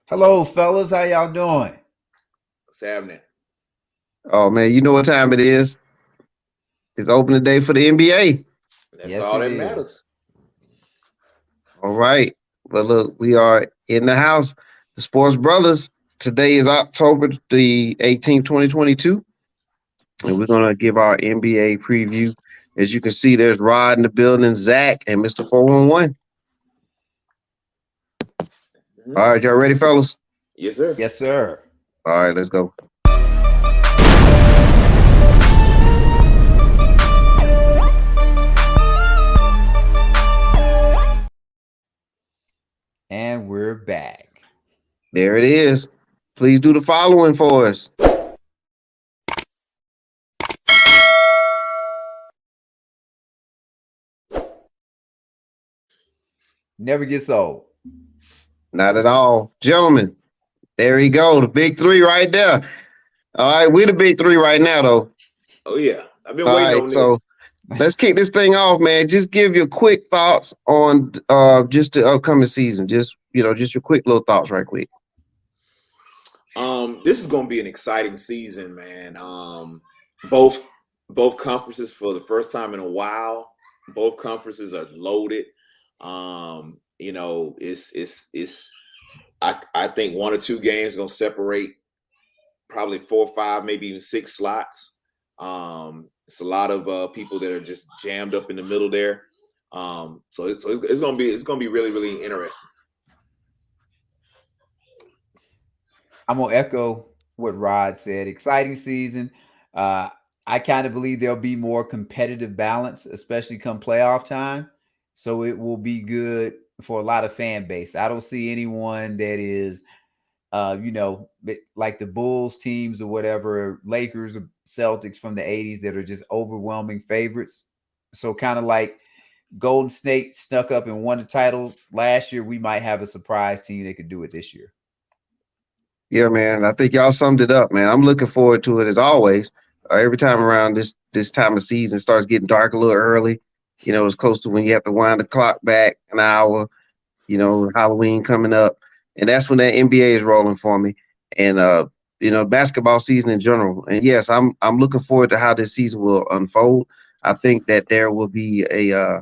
Hello, fellas. How y'all doing? What's happening? Oh man, you know what time it is? It's opening day for the NBA. That's Yes, all it that is. matters. All right. But look, we are in the house. The Sports Brothers. Today is October the 18th, 2022. And we're gonna give our NBA preview. As you can see, there's Rod in the building, Zack, and Mr. 411. Mhm. All right, y'all ready, fellas? Yes, sir. Yes, sir. All right, let's go. And we're back. There it is. Please do the following for us. Never gets old. Not at all. Gentlemen, there you go. The big three right there. All right, we're the big three right now, though. Oh yeah, I've been All waiting right, on so this. let's kick this thing off, man. Just give your quick thoughts on just the upcoming season. Just your quick little thoughts right quick. This is going to be an exciting season, man. Both both conferences for the first time in a while. Both conferences are loaded. It's. I think one or two games going to separate probably 4 or 5, maybe even 6 slots. It's a lot of people that are just jammed up in the middle there. So it's gonna be really really interesting. I'm gonna echo what Rod said. Exciting season. Uh, I kind of believe there'll be more competitive balance, especially come playoff time. So it will be good for a lot of fan base. I don't see anyone that is, like the Bulls teams or whatever, Lakers or Celtics from the '80s that are just overwhelming favorites. So kind of like Golden State snuck up and won the title last year. We might have a surprise team that could do it this year. Yeah, man. I think y'all summed it up, man. I'm looking forward to it as always. Every time around this time of season starts getting dark a little early. It's close to when you have to wind the clock back an hour. Halloween coming up, and that's when that NBA is rolling for me. And basketball season in general. And yes, I'm looking forward to how this season will unfold. I think that there will be a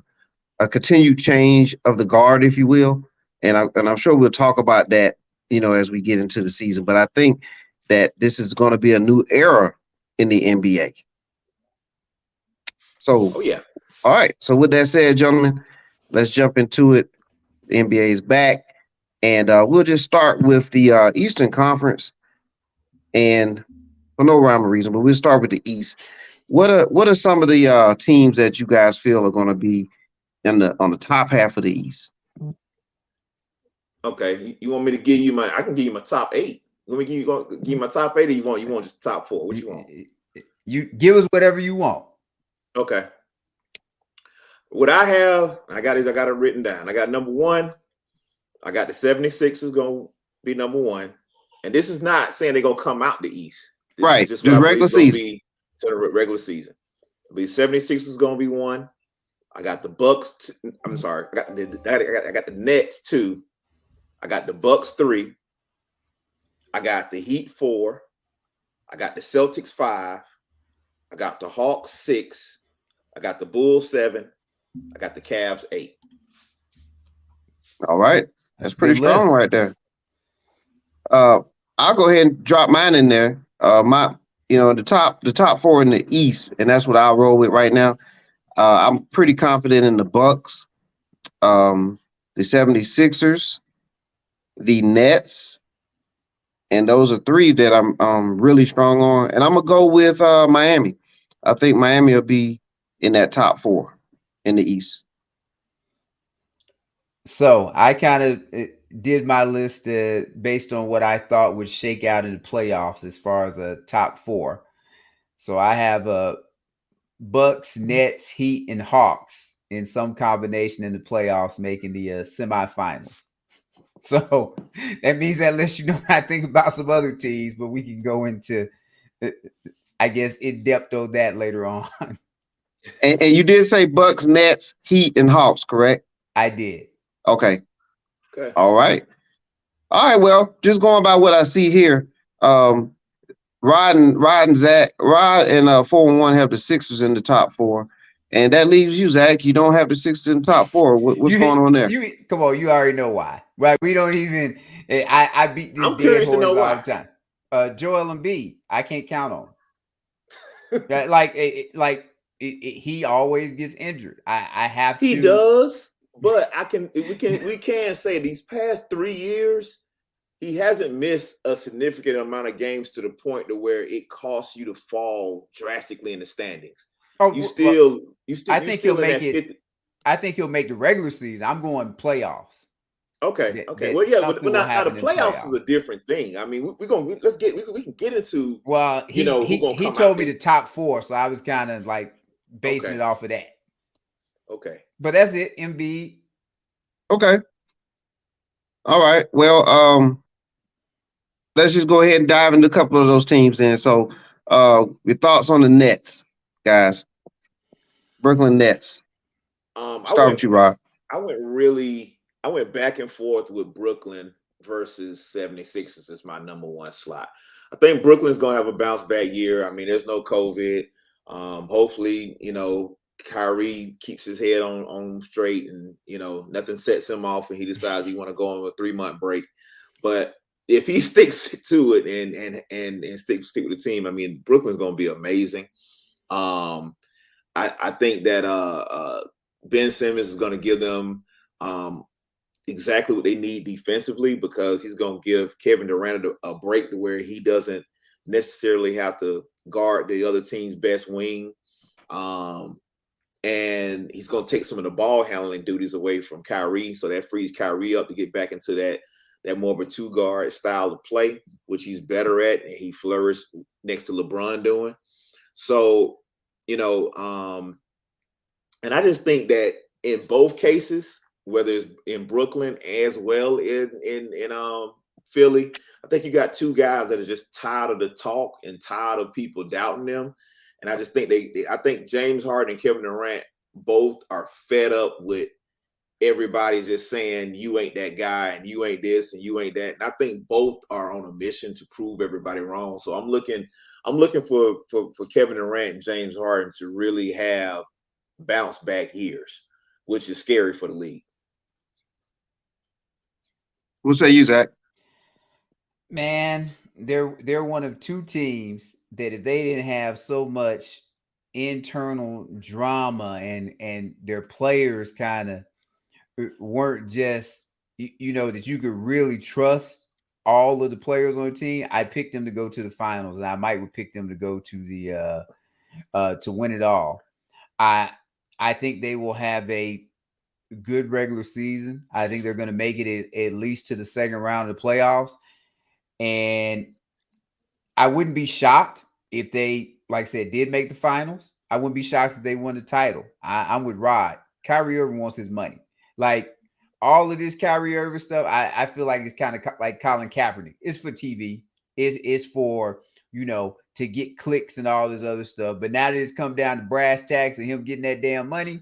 continued change of the guard, if you will, and I'm sure we'll talk about that, as we get into the season. But I think that this is going to be a new era in the NBA. So, Oh yeah. all right. So with that said, gentlemen, let's jump into it. The NBA is back, and we'll just start with the Eastern Conference, and for no rhyme or reason, but we'll start with the East. What are some of the teams that you guys feel are going to be on the top half of the East? Okay. You want me to give you my? I can give you my top eight. You want me to give you my top eight, or you want just top four? What you want? You give us whatever you want. Okay. What I have, I got it written down. I got number one. I got the 76ers going to be number one. And this is not saying they're going to come out the East. This is Right, just what just I believe regular is going to season. be to the regular season. It'll be 76ers going to be one. I got the Bucks. I'm sorry. I got the Nets two. I got the Bucks three. I got the Heat four. I got the Celtics five. I got the Hawks six. I got the Bulls seven. I got the Cavs eight. All right, That's that's a pretty good strong list. right there. I'll go ahead and drop mine in there. The top four in the East, and that's what I'll roll with right now. I'm pretty confident in the Bucks, the 76ers, the Nets, and those are three that I'm really strong on. And I'm gonna go with Miami. I think Miami will be in that top four in the East. So I kind of did my list based on what I thought would shake out in the playoffs as far as the top four. So I have Bucks, Nets, Heat, and Hawks in some combination in the playoffs, making the semifinals. So that means that lets you know I think about some other teams, but we can go into, uh, I guess, in depth on that later on. And you did say Bucks, Nets, Heat, and Hawks, correct? I did. Okay. Okay. All right. All right, well, just going by what I see here, Rod and Zack, Rod and 4-1 have the Sixers in the top four, and that leaves you, Zack. You don't have the Sixers in the top four. What's going on there? You come on, you already know why, right? We don't even. I beat this I'm dead curious to horse know all why. the time. Joel Embiid, I can't count on him. Like he always gets injured. I have He to. does, but we can say these past 3 years he hasn't missed a significant amount of games to the point to where it costs you to fall drastically in the standings. Oh, You well, I you think he'll still in make that it. 50. I think he'll make the regular season. I'm going playoffs. Okay. Well, That yeah, something but will now the happen in playoffs is playoffs. a different thing. I mean, we can get into Well, who gonna he come out told me there. the top four, so I was kind of like basing Okay. it off of that. Okay. But that's it. Embiid. Okay. All right. Well, let's just go ahead and dive into a couple of those teams then. So, your thoughts on the Nets, guys? Brooklyn Nets. I Start went with you, Rob. I went back and forth with Brooklyn versus 76ers as my number one slot. I think Brooklyn's gonna have a bounce back year. I mean, there's no COVID. Hopefully, Kyrie keeps his head on straight, and nothing sets him off, and he decides he want to go on a 3-month break. But if he sticks to it and stick with the team, I mean, Brooklyn's gonna be amazing. I think that Ben Simmons is going to give them exactly what they need defensively, because he's going to give Kevin Durant a break to where he doesn't necessarily have to guard the other team's best wing. And he's going to take some of the ball handling duties away from Kyrie, so that frees Kyrie up to get back into that more of a 2-guard style of play, which he's better at, and he flourished next to LeBron doing. So, and I just think that in both cases, whether it's in Brooklyn as well in Philly, I think you got two guys that are just tired of the talk and tired of people doubting them. And I just think I think James Harden and Kevin Durant both are fed up with everybody just saying you ain't that guy and you ain't this and you ain't that. And I think both are on a mission to prove everybody wrong. So I'm looking for Kevin Durant and James Harden to really have bounce back years, which is scary for the league. We'll say you, Zack. Man, they're one of two teams that if they didn't have so much internal drama and their players kind of weren't just that you could really trust all of the players on the team, I picked them to go to the finals, and I might would pick them to go to the to win it all. I think they will have a good regular season. I think they're going to make it at least to the second round of the playoffs. And I wouldn't be shocked if they, like I said, did make the finals. I wouldn't be shocked if they won the title. I'm with Rod. Kyrie Irving wants his money. Like all of this Kyrie Irving stuff, I feel like it's kind of like Colin Kaepernick. It's for TV. It's for, to get clicks and all this other stuff. But now that it's come down to brass tacks and him getting that damn money,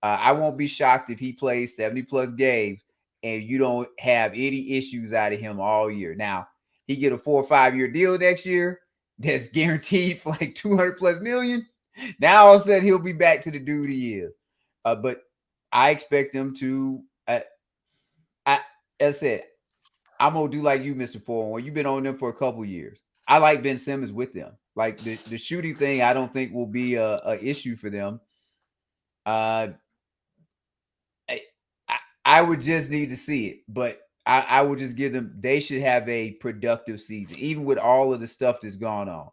I won't be shocked if he plays 70 plus games and you don't have any issues out of him all year. Now, he get a 4 or 5 year deal next year that's guaranteed for like 200 plus million. Now all of a sudden he'll be back to the dude he is. But I expect him to. As I said, I'm gonna do like you, Mr. 4-1. You've been on them for a couple years. I like Ben Simmons with them. Like the shooting thing, I don't think will be a issue for them. I would just need to see it, but I would just give them. They should have a productive season, even with all of the stuff that's gone on.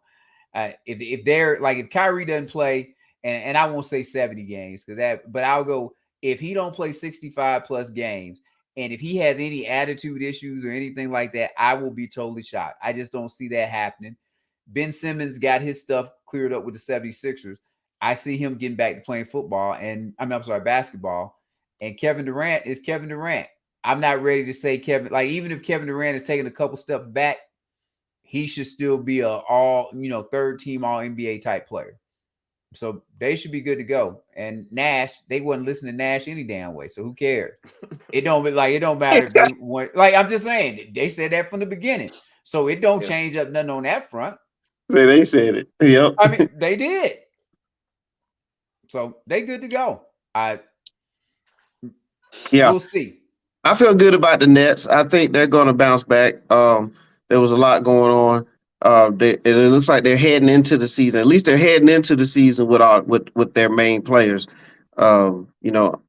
If they're like if Kyrie doesn't play, and I won't say 70 games but I'll go if he don't play 65 plus games, and if he has any attitude issues or anything like that, I will be totally shocked. I just don't see that happening. Ben Simmons got his stuff cleared up with the 76ers. I see him getting back to playing football, and I'm sorry, basketball. And Kevin Durant is Kevin Durant. I'm not ready to say Kevin, like even if Kevin Durant is taking a couple steps back, he should still be a all, third team all NBA type player. So they should be good to go. And Nash, they wouldn't listen to Nash any damn way. So who cares? It don't matter if they want. Like I'm just saying, they said that from the beginning. So it don't Yeah. change up nothing on that front. So they said it. Yep. I mean, they did. So they good to go. Yeah. We'll see. I feel good about the Nets. I think they're going to bounce back. There was a lot going on. It looks like they're heading into the season. At least they're heading into the season with their main players. You know,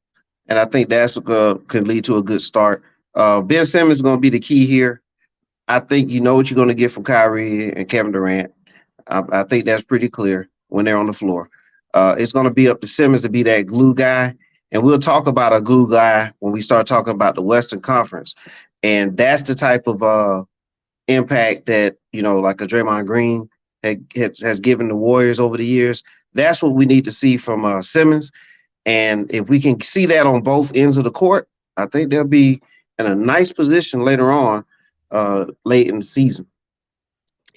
and I think that's could lead to a good start. Ben Simmons is going to be the key here. I think you know what you're going to get from Kyrie and Kevin Durant. I think that's pretty clear when they're on the floor. It's going to be up to Simmons to be that glue guy. And we'll talk about a glue guy when we start talking about the Western Conference. And that's the type of impact that, you know, like a Draymond Green has given the Warriors over the years. That's what we need to see from Simmons. And if we can see that on both ends of the court, I think they'll be in a nice position later on, late in the season.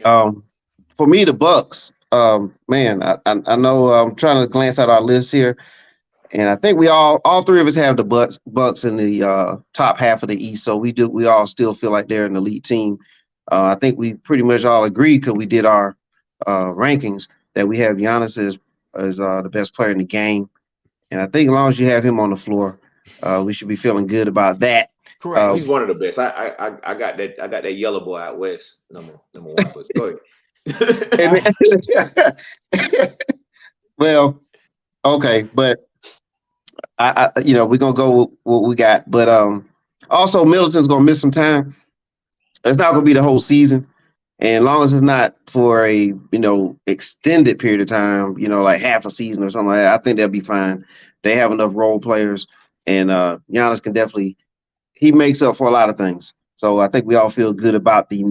For me, the Bucks, man, I know I'm trying to glance at our list here, and I think we all three of us have the Bucks in the top half of the East. So we all still feel like they're an elite team. I think we pretty much all agree because we did our rankings that we have Giannis as the best player in the game, and I think as long as you have him on the floor, we should be feeling good about that. Correct. He's one of the best. I got that yellow boy out west, number one. But go ahead. Well, okay, but I you know, we're gonna go with what we got. But also Middleton's gonna miss some time. It's not gonna be the whole season. And as long as it's not for a, you know, extended period of time, you know, like half a season or something like that, I think they'll be fine. They have enough role players, and Giannis can definitely, he makes up for a lot of things. So I think we all feel good about the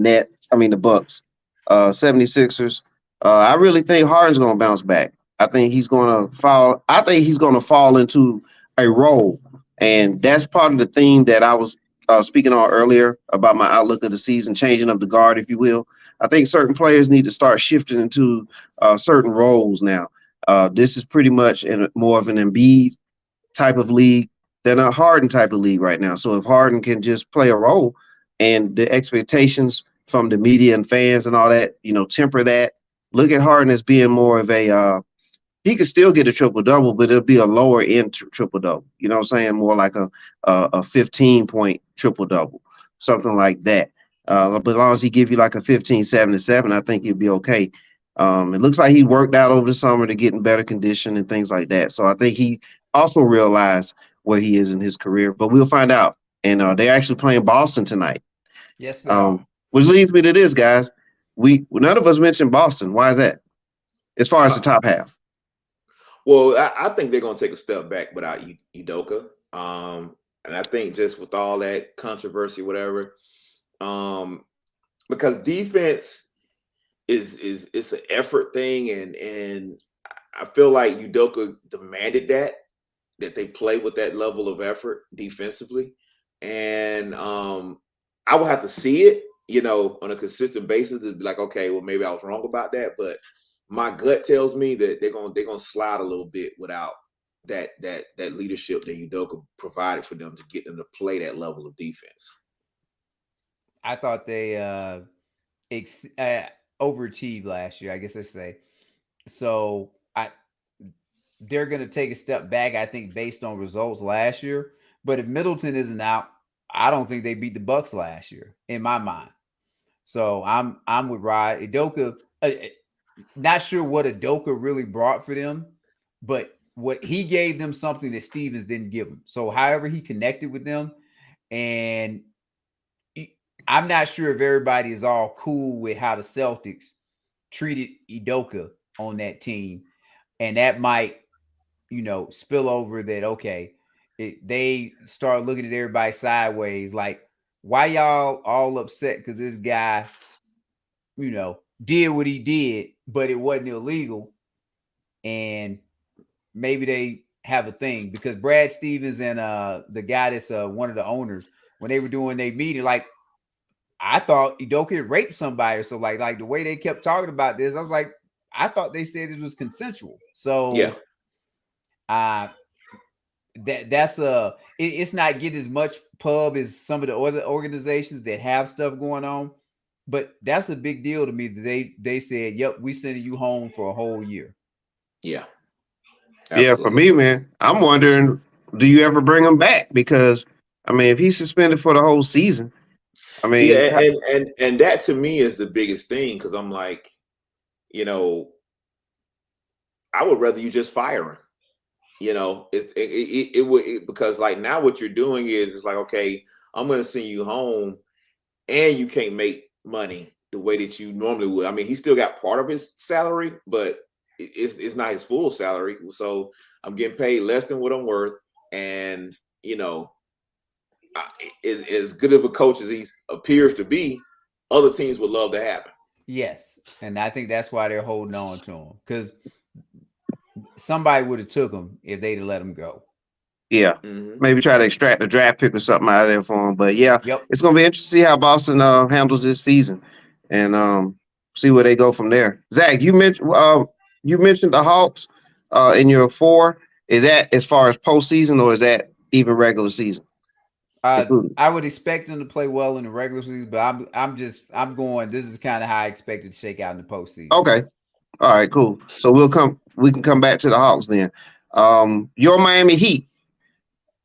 Bucks. 76ers. I really think Harden's gonna bounce back. I think he's gonna fall into a role. And that's part of the theme that I was speaking on earlier about my outlook of the season, changing of the guard, if you will. I think certain players need to start shifting into certain roles now. This is pretty much more of an Embiid type of league than a Harden type of league right now. So if Harden can just play a role and the expectations from the media and fans and all that, you know, temper that. Look at Harden as being more of a he could still get a triple double, but it'll be a lower end triple double. You know what I'm saying? More like a 15-point triple double, something like that. But as long as he give you like a 15-7-7, I think he'll be okay. It looks like he worked out over the summer to get in better condition and things like that. So I think he also realized where he is in his career. But we'll find out. And they're actually playing Boston tonight. Yes, they are. Which leads me to this, guys. None of us mentioned Boston. Why is that? As far as the top half. Well, I think they're going to take a step back without Udoka. And I think just with all that controversy, whatever, because defense is it's an effort thing, and I feel like Udoka demanded that they play with that level of effort defensively, and I will have to see it, you know, on a consistent basis to be like, okay, well, maybe I was wrong about that, but my gut tells me that they're gonna slide a little bit without that leadership that Udoka provided for them to get them to play that level of defense. I thought they overachieved last year, I guess I say. So they're gonna take a step back, I think, based on results last year. But if Middleton isn't out, I don't think they beat the Bucks last year in my mind. So I'm with Rod. Udoka. Not sure what Udoka really brought for them, but what he gave them something that Stevens didn't give them. So however he connected with them, and I'm not sure if everybody is all cool with how the Celtics treated Udoka on that team, and that might, you know, spill over that. Okay, they start looking at everybody sideways, like, why y'all all upset because this guy, you know, did what he did, but it wasn't illegal. And maybe they have a thing because Brad Stevens and the guy that's one of the owners, when they were doing their meeting, like, I thought Udoka raped somebody or so, like the way they kept talking about this, I was like, I thought they said it was consensual. So Yeah. That's it's not getting as much pub as some of the other organizations that have stuff going on, but that's a big deal to me that they said, yep, we sending you home for a whole year. Yeah. Yeah, for Absolutely. me, man, I'm wondering, do you ever bring him back? Because I mean, if he's suspended for the whole season, I mean, Yeah, and that to me is the biggest thing, because I'm like, you know, I would rather you just fire him. You know, it would, because like now what you're doing is it's like, okay, I'm going to send you home, and you can't make money the way that you normally would. I mean, he still got part of his salary, but it's not his full salary. So I'm getting paid less than what I'm worth, and you know, as good of a coach as he appears to be, other teams would love to have him. Yes, and I think that's why they're holding on to him, because somebody would have took him if they'd have let him go. yeah, Mm-hmm. maybe try to extract a draft pick or something out of there for him. But yeah, Yep. it's gonna be interesting to see how Boston handles this season, and see where they go from there. Zach, you mentioned the Hawks in your 4. Is that as far as postseason, or is that even regular season included? I would expect them to play well in the regular season, but I'm going. This is kind of how I expect it to shake out in the postseason. Okay, all right, cool. So we can come back to the Hawks then. Your Miami Heat.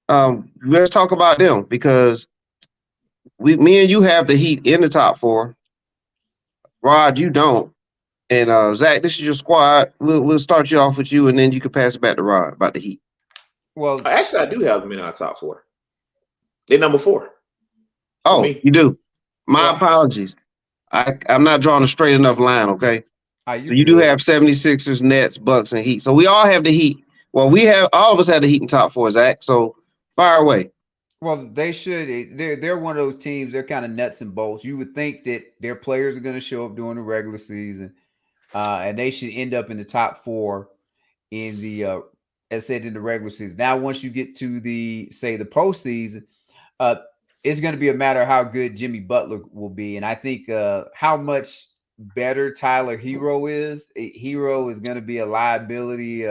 Let's talk about them because me and you have the Heat in the top 4. Rod, you don't. And Zach, this is your squad. We'll start you off with you, and then you can pass it back to Rod about the Heat. Well, Actually, I do have them in our top 4. They're number 4 for Oh, me. you do. My well, apologies. I'm not drawing a straight enough line, okay? you So you do good. have 76ers, Nets, Bucks, and Heat. So we all have the Heat. Well, all of us have the Heat in top 4, Zach. So fire away. Well, they should. They're one of those teams. They're kind of nuts and bolts. You would think that their players are going to show up during the regular season, and they should end up in the top 4 in the as said in the regular season. Now, once you get to the postseason, uh, it's going to be a matter of how good Jimmy Butler will be, and I think how much better Tyler Hero is. Hero is going to be a liability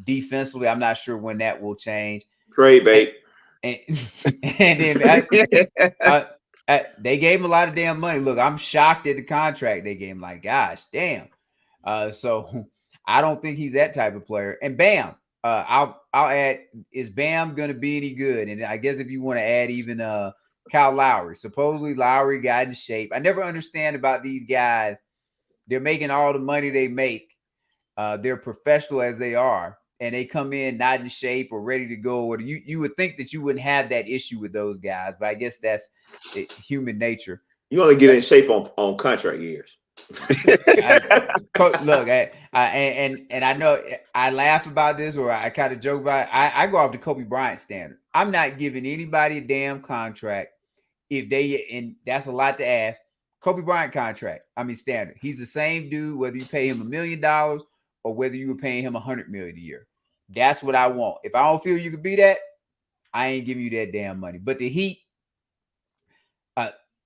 defensively. I'm not sure when that will change. Trade bait. And, and then they gave him a lot of damn money. Look, I'm shocked at the contract they gave him. Like, gosh, damn. So I don't think he's that type of player. And Bam, I'll add, is Bam going to be any good? And I guess if you want to add even Kyle Lowry, supposedly Lowry got in shape. I never understand about these guys. They're making all the money they make. They're professional as they are, and they come in not in shape or ready to go. Or you would think that you wouldn't have that issue with those guys, but I guess that's human nature. You only get in shape on contract years. Look, and I know I laugh about this, or I kind of joke about it. I go off the Kobe Bryant standard. I'm not giving anybody a damn contract if they, and that's a lot to ask. Kobe Bryant contract, I mean standard. He's the same dude whether you pay him $1 million or whether you were paying him $100 million a year. That's what I want. If I don't feel you could be that, I ain't giving you that damn money. But the Heat,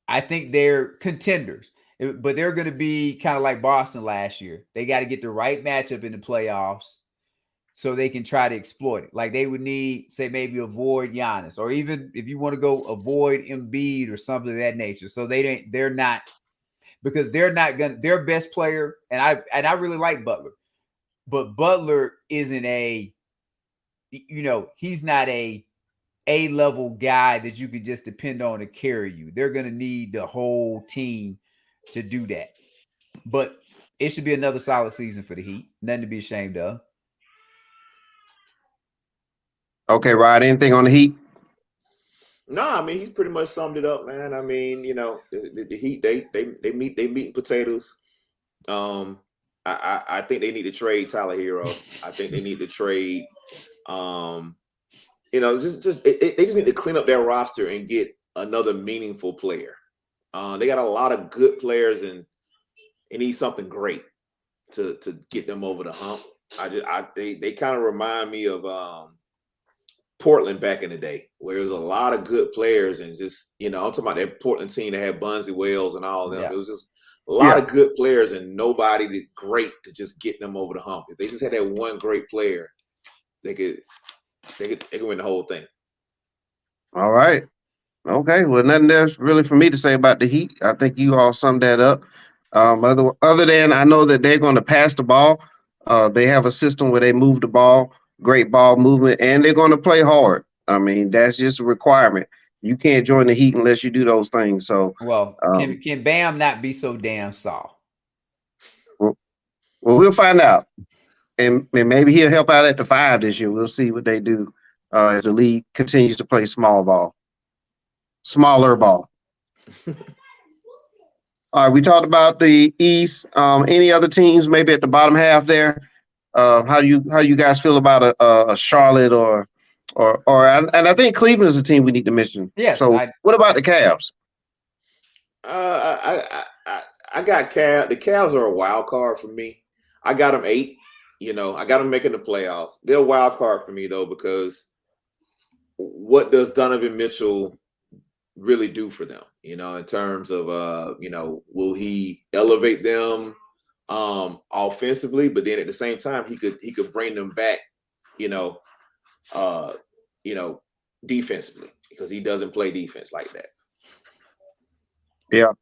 I think they're contenders, but they're going to be kind of like Boston last year. They got to get the right matchup in the playoffs so they can try to exploit it. Like they would need, say, maybe avoid Giannis, or even if you want to go avoid Embiid or something of that nature. So they're not, because they're not going to, their best player, and I really like Butler, but Butler isn't he's not a level guy that you could just depend on to carry you. They're going to need the whole team to do that. But it should be another solid season for the Heat. Nothing to be ashamed of. Okay, Rod, anything on the Heat? No, I mean he's pretty much summed it up, man. I mean, the Heat they meat and potatoes. I think they need to trade Tyler Hero. I think they need to trade. They just need to clean up their roster and get another meaningful player. They got a lot of good players, and it needs something great to get them over the hump. They kind of remind me of Portland back in the day, where there was a lot of good players, and just I'm talking about that Portland team that had Bunzi Wells and all of them. Yeah. It was just a lot of good players and nobody did great to just get them over the hump. If they just had that one great player, they could win the whole thing. All right. Okay. Well, nothing else really for me to say about the Heat. I think you all summed that up. Other than I know that they're going to pass the ball. They have a system where they move the ball, great ball movement, and they're going to play hard. I mean, that's just a requirement. You can't join the Heat unless you do those things. So, well, can Bam not be so damn soft? Well, we'll find out, and maybe he'll help out at the 5 this year. We'll see what they do as the league continues to play smaller ball. All right, we talked about the East. Any other teams maybe at the bottom half there? How you guys feel about a Charlotte or and I think Cleveland is a team we need to mention. Yes. So what about the Cavs? I got Cavs. The Cavs are a wild card for me. I got them 8. You know, I got them making the playoffs. They're a wild card for me though, because what does Donovan Mitchell really do for them, you know, in terms of you know, will he elevate them offensively, but then at the same time he could bring them back, you know, defensively, because he doesn't play defense like that. Yeah.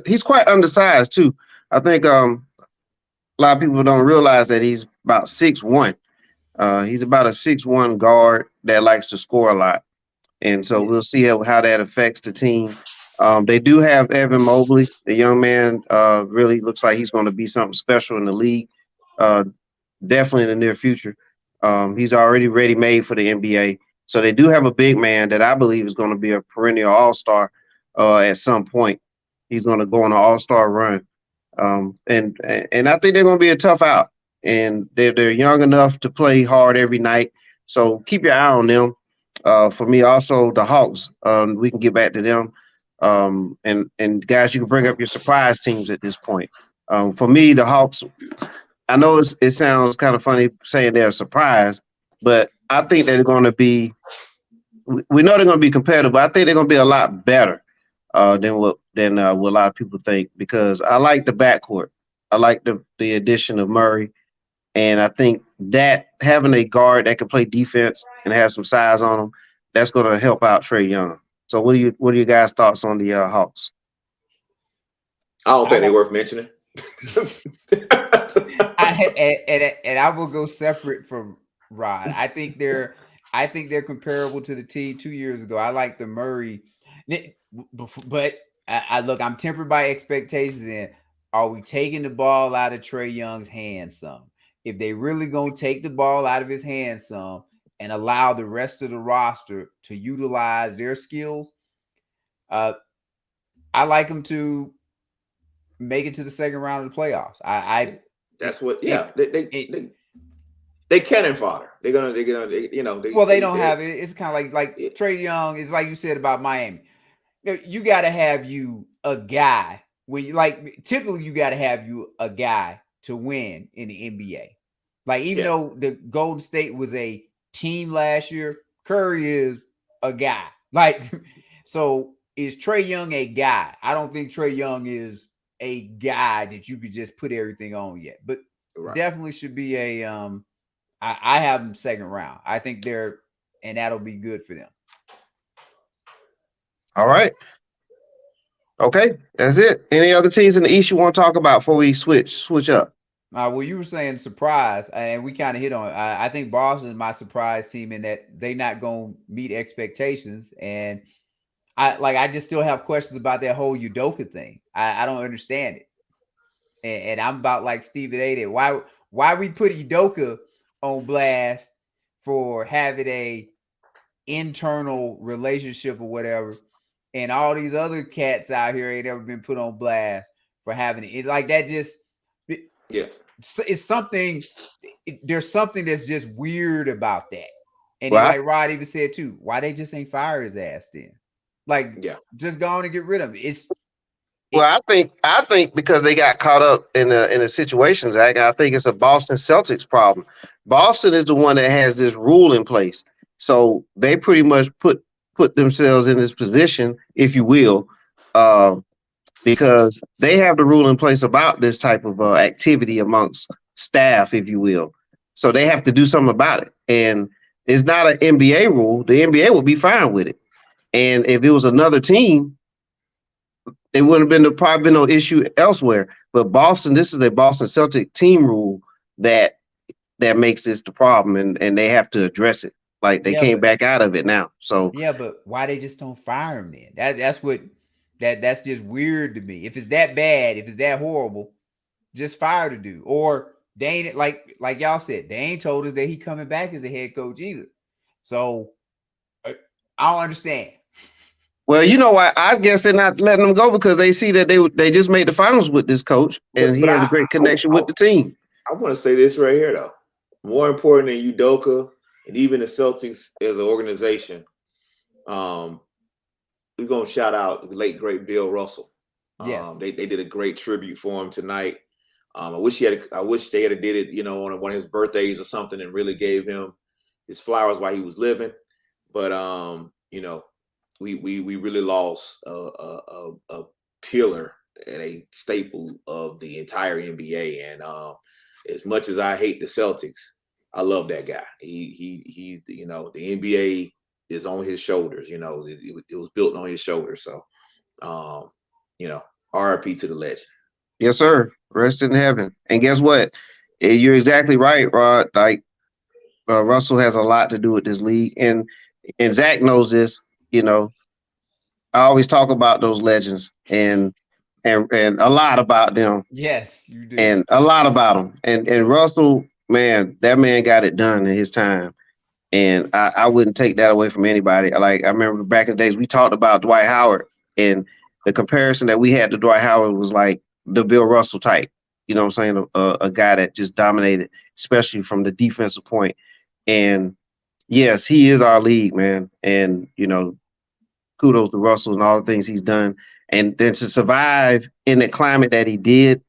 He's quite undersized too. I think a lot of people don't realize that he's about 6'1". He's about a 6'1" guard that likes to score a lot. And so we'll see how that affects the team. They do have Evan Mobley. The young man really looks like he's going to be something special in the league, definitely in the near future. He's already ready-made for the NBA. So they do have a big man that I believe is going to be a perennial all-star at some point. He's going to go on an all-star run. And I think they're going to be a tough out. And they're young enough to play hard every night. So keep your eye on them. For me, also the Hawks. We can get back to them. And guys, you can bring up your surprise teams at this point. For me, the Hawks. I know it sounds kind of funny saying they're a surprise, but I think they're going to be. We know they're going to be competitive, but I think they're going to be a lot better than what a lot of people think, because I like the backcourt. I like the addition of Murray. And I think that having a guard that can play defense and have some size on him, that's going to help out Trae Young. So what are you guys' thoughts on the Hawks? I don't think they're worth mentioning. And I will go separate from Rod. I think they're comparable to the team 2 years ago. I like the Murray, but look, I'm tempered by expectations. And are we taking the ball out of Trae Young's hands some? If they really gonna take the ball out of his hands some and allow the rest of the roster to utilize their skills, I like them to make it to the second round of the playoffs. That's what. Yeah, they cannon fodder. They're gonna. They don't have it. It's kind of like Trae Young. It's like you said about Miami. You got to have you a guy when typically you got to have you a guy to win in the NBA. Like, even though the Golden State was a team last year, Curry is a guy. Like, so is Trae Young a guy? I don't think Trae Young is a guy that you could just put everything on yet, but definitely should be a I have them second round. I think and that'll be good for them. All right. Okay, that's it. Any other teams in the East you want to talk about before we switch up? Well, you were saying surprise, and we kind of hit on it. I think Boston is my surprise team in that they're not going to meet expectations, and I just still have questions about that whole Udoka thing. I don't understand it, and I'm about like Stephen A. that why we put Udoka on blast for having a internal relationship or whatever, and all these other cats out here ain't ever been put on blast for having it. Like, that just it's something. There's something that's just weird about that. And like Rod even said too, why they just ain't fire his ass then? Like, just go on and get rid of it. I think because they got caught up in the situation, Zach. I think it's a Boston Celtics problem. Boston is the one that has this rule in place, so they pretty much put themselves in this position, if you will, because they have the rule in place about this type of activity amongst staff, if you will. So they have to do something about it. And it's not an NBA rule. The NBA would be fine with it. And if it was another team, it wouldn't have been probably been no issue elsewhere. But Boston, this is a Boston Celtic team rule that makes this the problem, and they have to address it. Like they came back out of it now. So yeah, but why they just don't fire him then? That's just weird to me. If it's that bad, if it's that horrible, just fire the dude. Or they ain't like y'all said, they ain't told us that he coming back as the head coach either. So I don't understand. Well, you know what? I guess they're not letting them go because they see that they just made the finals with this coach, and he has a great connection with the team. I want to say this right here, though. More important than Udoka and even the Celtics as an organization, we're gonna shout out the late great Bill Russell. Yes. They did a great tribute for him tonight. I wish they had did it, on one of his birthdays or something, and really gave him his flowers while he was living. But we really lost a pillar and a staple of the entire NBA. And as much as I hate the Celtics, I love that guy. He the NBA is on his shoulders. It was built on his shoulders. So, RIP to the legend. Yes, sir. Rest in heaven. And guess what? You're exactly right, Rod. Like Russell has a lot to do with this league, and Zack knows this. I always talk about those legends and a lot about them. Yes, you do. And a lot about them. And Russell, man, that man got it done in his time. And I wouldn't take that away from anybody. Like I remember back in the days we talked about Dwight Howard, and the comparison that we had to Dwight Howard was like the Bill Russell type. You know what I'm saying? A guy that just dominated, especially from the defensive point. And yes, he is our league, man. And kudos to Russell and all the things he's done. And then to survive in the climate that he did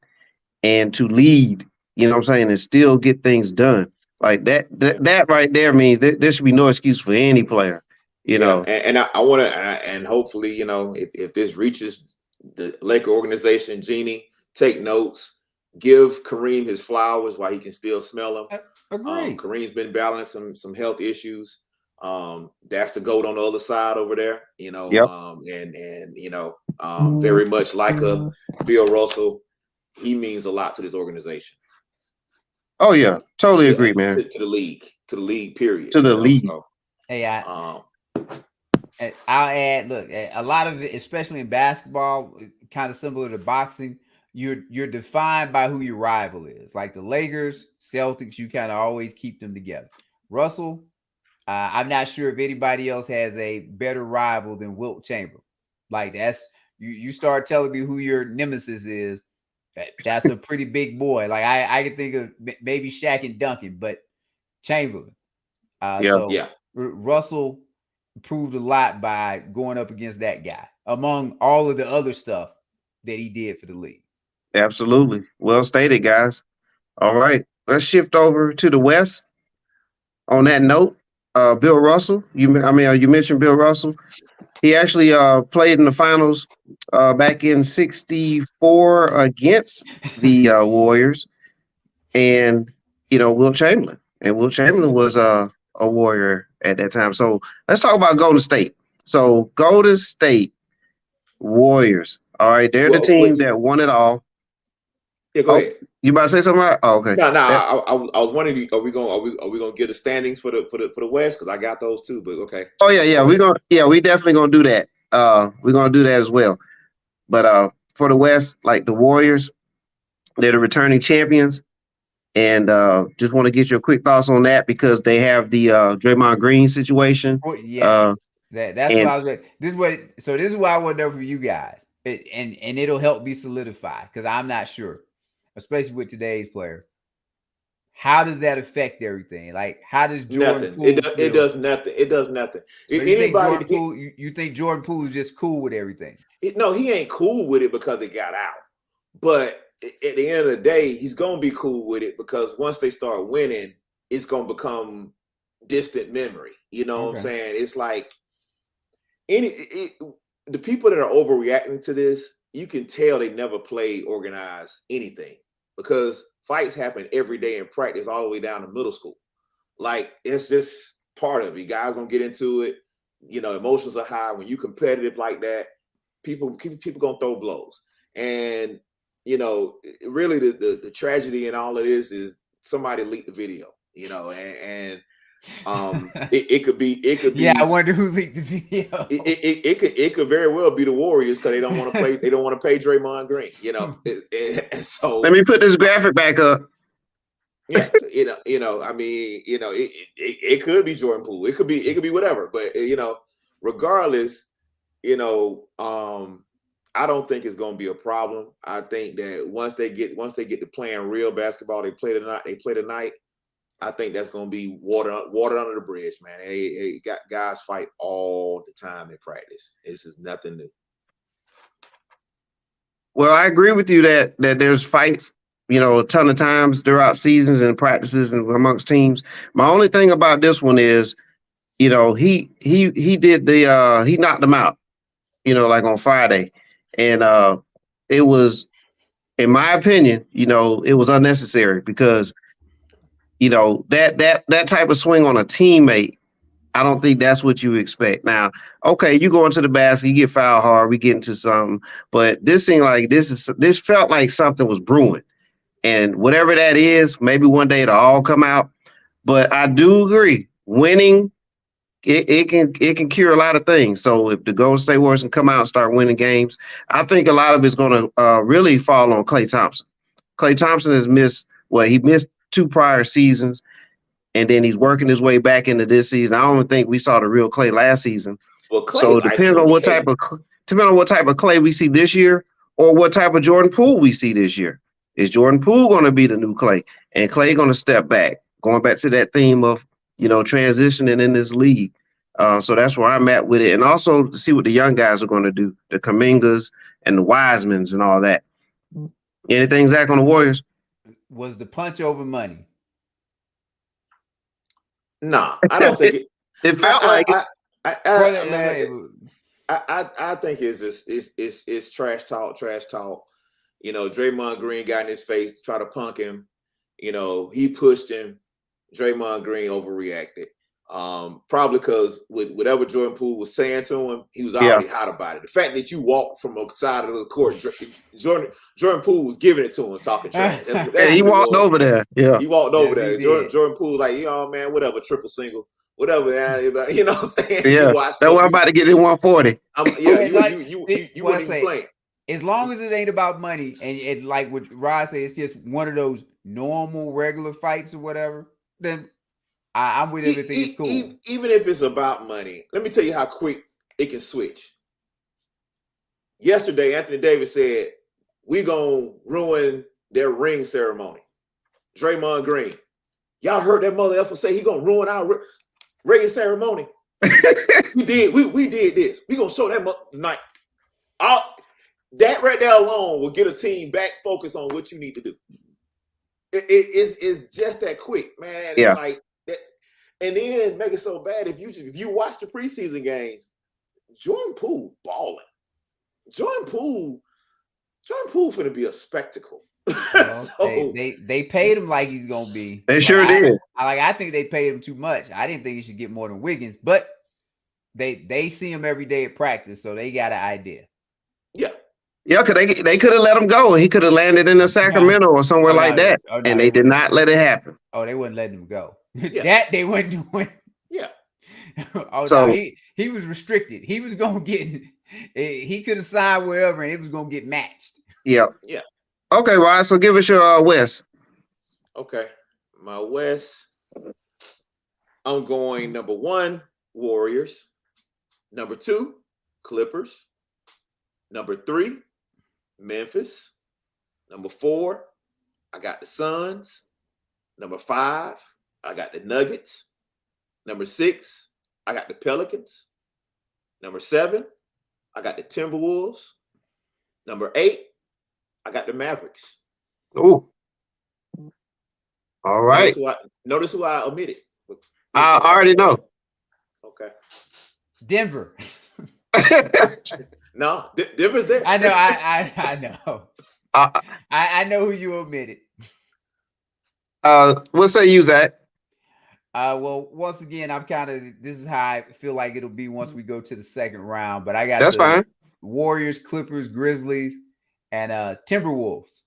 and to lead, and still get things done. Like that right there means there should be no excuse for any player, know. And I want to, and hopefully, if this reaches the Laker organization, Jeannie, take notes, give Kareem his flowers while he can still smell them. Agree. Kareem's been battling some health issues. That's the GOAT on the other side over there, Yep. Very much like a Bill Russell. He means a lot to this organization. Oh yeah, totally agree, man. To the league, period. To the league. So, hey, I'll add. Look, a lot of it, especially in basketball, kind of similar to boxing. You're defined by who your rival is. Like the Lakers, Celtics, you kind of always keep them together. Russell, I'm not sure if anybody else has a better rival than Wilt Chamberlain. Like that's you start telling me who your nemesis is. That's a pretty big boy. Like I can think of maybe Shaq and Duncan, but Chamberlain. Russell proved a lot by going up against that guy, among all of the other stuff that he did for the league. Absolutely. Well stated, guys. All right. Let's shift over to the West. On that note, Bill Russell, you mentioned Bill Russell. He actually played in the finals back in '64 against the Warriors, and Wilt Chamberlain. And Wilt Chamberlain was a Warrior at that time. So let's talk about Golden State. So Golden State Warriors. All right, they're the team that won it all. Yeah, go ahead. You about to say something? Right? Oh, okay. No. I was wondering, are we gonna get the standings for the West? Because I got those too. But okay. Oh yeah. We definitely gonna do that. We're gonna do that as well. But for the West, like the Warriors, they're the returning champions, and just want to get your quick thoughts on that because they have the Draymond Green situation. Oh, yes, that's what I was. This is what I want to know from you guys, and it'll help me solidify because I'm not sure. Especially with today's players. How does that affect everything? Like, how does Jordan Poole it does nothing. It does nothing. So you think Jordan Poole is just cool with everything? No, he ain't cool with it because it got out. But at the end of the day, he's going to be cool with it because once they start winning, it's going to become distant memory. You know what I'm saying? It's like the people that are overreacting to this, you can tell they never played organized anything because fights happen every day in practice all the way down to middle school. Like, it's just part of it. Guys gonna get into it. You know, emotions are high when you competitive like that. People gonna throw blows, and you know, really the tragedy in all of this is somebody leaked the video. You know, and it could be. Yeah, I wonder who leaked the video. It could very well be the Warriors because they don't want to play. They don't want to pay Draymond Green. You know, and so let me put this graphic back up. Yeah, you know. I mean, you know, it could be Jordan Poole. It could be whatever. But you know, regardless, you know, I don't think it's going to be a problem. I think that once they get to playing real basketball, they play tonight. I think that's going to be water under the bridge, man. They got guys fight all the time in practice. This is nothing new. Well, I agree with you that there's fights, you know, a ton of times throughout seasons and practices and amongst teams. My only thing about this one is, you know, he knocked them out, you know, like on Friday. And it was, in my opinion, you know, it was unnecessary because, you know, that type of swing on a teammate, I don't think that's what you expect. Now, okay, you go into the basket, you get fouled hard, we get into something, but this seemed like this felt like something was brewing. And whatever that is, maybe one day it'll all come out. But I do agree, winning, it can cure a lot of things. So if the Golden State Warriors can come out and start winning games, I think a lot of it's going to really fall on Klay Thompson. Klay Thompson has missed 2 prior seasons, and then he's working his way back into this season. I don't think we saw the real Klay last season. Well, Klay so it depends on what type of Klay we see this year, or what type of Jordan Poole we see this year. Is Jordan Poole going to be the new Klay, and Klay going to step back, going back to that theme of, you know, transitioning in this league? So that's where I'm at with it, and also to see what the young guys are going to do, the Kumingas and the Wisemans and all that. Anything, Zach, on the Warriors? Was the punch over money? Nah, I don't think it. It felt like it. I think it's just it's trash talk. You know, Draymond Green got in his face to try to punk him. You know, he pushed him. Draymond Green overreacted. Probably because with whatever Jordan Poole was saying to him, he was already hot about it. The fact that you walked from a side of the court, Jordan Poole was giving it to him, talking trash. That's he walked over there. Yeah, he walked over there. Jordan Poole, like, you know, man, whatever, triple single, whatever. You know what I'm saying? Yeah, that's why I'm about to get in 140. You wouldn't even play. As long as it ain't about money, and it, like what Rod said, it's just one of those normal, regular fights or whatever, then I'm with everything. It's cool. Even if it's about money, let me tell you how quick it can switch. Yesterday, Anthony Davis said, "We gonna ruin their ring ceremony." Draymond Green, y'all heard that mother effer say he gonna ruin our ring ceremony? We did this. We gonna show that tonight. That right there alone will get a team back focused on what you need to do. It's just that quick, man. Yeah. Like that, and then make it so bad if you watch the preseason games, Jordan Poole balling. Jordan Poole finna be a spectacle. Well, so, they paid him like he's gonna be. They sure did. I think they paid him too much. I didn't think he should get more than Wiggins, but they see him every day at practice, so they got an idea. Yeah. Yeah, because they could have let him go. He could have landed in Sacramento or somewhere like that. And they did not let it happen. Oh, they wouldn't let him go. Yeah. That they wouldn't do. Yeah. So he was restricted. He was gonna get. He could have signed wherever, and it was gonna get matched. Yeah. Yeah. Okay, Rod. So give us your West. Okay, my West. I'm going number 1, Warriors. Number 2, Clippers. Number 3, Memphis. Number 4, I got the Suns. Number 5, I got the Nuggets. Number 6, I got the Pelicans. Number 7, I got the Timberwolves. Number 8, I got the Mavericks. Oh, all right. Notice who I omitted. I already know. Okay. Denver. No, difference there. I know. I know. I know who you omitted. What say you, Zach? Well, once again, this is how I feel like it'll be once we go to the second round. But I got That's the fine. Warriors, Clippers, Grizzlies, and Timberwolves.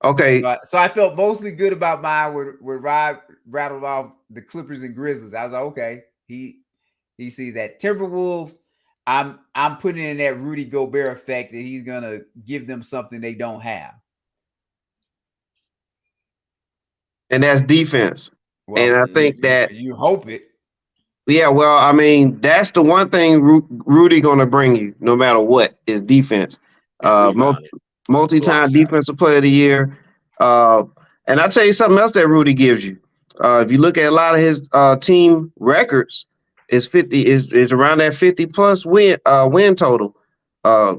Okay. So I felt mostly good about mine where Rob rattled off the Clippers and Grizzlies. I was like, okay, he sees that. Timberwolves, I'm putting in that Rudy Gobert effect that he's gonna give them something they don't have. And that's defense. Well, And I think that you hope it. Yeah, well, I mean, that's the one thing Rudy going to bring you, no matter what, is defense. Multi-time defensive player of the year. And I'll tell you something else that Rudy gives you. If you look at a lot of his team records, is around that 50+ win total,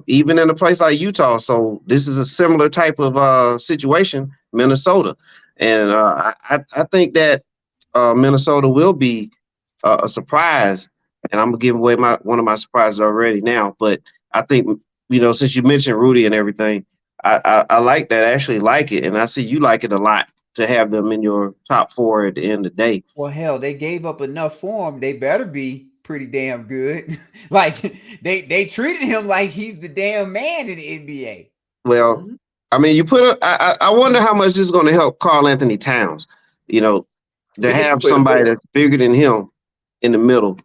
even in a place like Utah. So this is a similar type of situation, Minnesota. And I think that Minnesota will be a surprise, and I'm gonna give away one of my surprises already now. But I think, since you mentioned Rudy and everything, I like that. I actually like it, and I see you like it a lot to have them in your top 4 at the end of the day. Well, hell, they gave up enough for him. They better be pretty damn good. Like they treated him like he's the damn man in the NBA. Well, I mean, I wonder how much this is going to help Karl Anthony Towns. To have somebody that's bigger than him in the middle,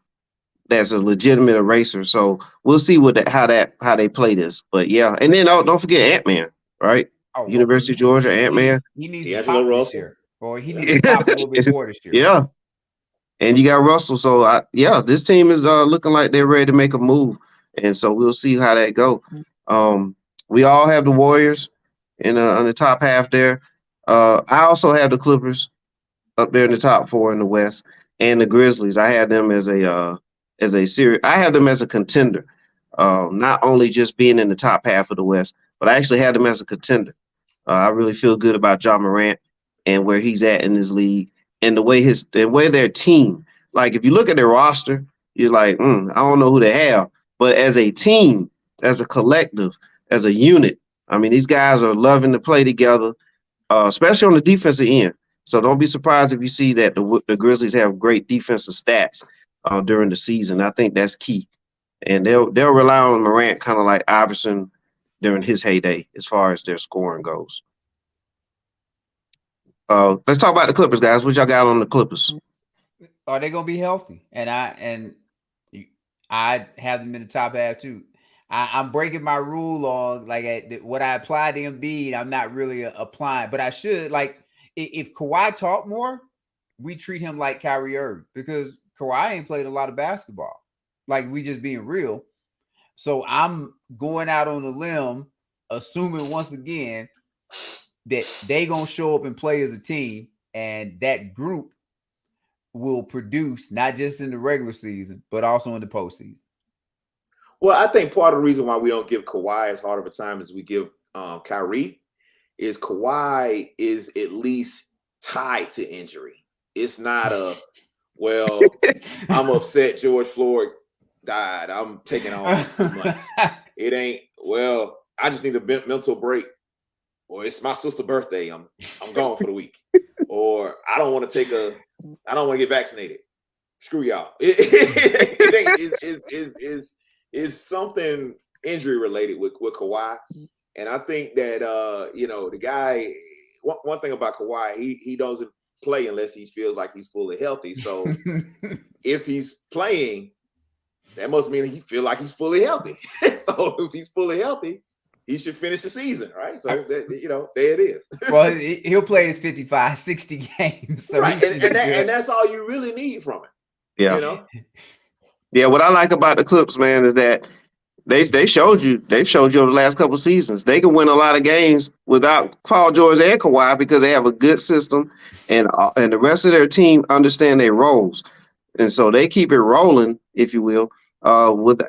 that's a legitimate eraser. So we'll see how they play this. But yeah, and then don't forget Ant-Man, right? University of Georgia, Ant-Man. He needs to pop this year, or he needs to pop a little bit more this year. Yeah, and you got Russell. So this team is looking like they're ready to make a move, and so we'll see how that go. We all have the Warriors on the top half there. I also have the Clippers up there in the top 4 in the West, and the Grizzlies. I have them as a series. I have them as a contender, not only just being in the top half of the West, but I actually have them as a contender. I really feel good about Ja Morant and where he's at in this league, and the way their team. Like if you look at their roster, you're like, I don't know who they have, but as a team, as a collective, as a unit, I mean, these guys are loving to play together, especially on the defensive end. So don't be surprised if you see that the Grizzlies have great defensive stats during the season. I think that's key, and they'll rely on Morant, kind of like Iverson during his heyday, as far as their scoring goes. Let's talk about the Clippers, guys. What y'all got on the Clippers? Are they gonna be healthy? And I have them in the top half too. I'm breaking my rule on what I apply to Embiid. I'm not really applying, but I should. Like if Kawhi talked more, we treat him like Kyrie Irving, because Kawhi ain't played a lot of basketball. Like, we just being real. So I'm going out on a limb, assuming once again that they gonna show up and play as a team, and that group will produce not just in the regular season, but also in the postseason. Well, I think part of the reason why we don't give Kawhi as hard of a time as we give Kyrie is Kawhi is at least tied to injury. It's not I'm upset George Floyd died. I'm taking off months. It ain't, I just need a mental break. Or it's my sister's birthday. I'm gone for the week. Or I don't want to get vaccinated. Screw y'all. It's something injury related with Kawhi. And I think that the guy, one thing about Kawhi, he doesn't play unless he feels like he's fully healthy. So if he's playing, that must mean he feels like he's fully healthy. So if he's fully healthy, he should finish the season, right? So there it is. Well, he'll play his 55, 60 games. So right, and that's all you really need from him. Yeah. Yeah, what I like about the Clips, man, is that they've showed you over the last couple of seasons they can win a lot of games without Paul George and Kawhi, because they have a good system, and the rest of their team understand their roles, and so they keep it rolling, if you will,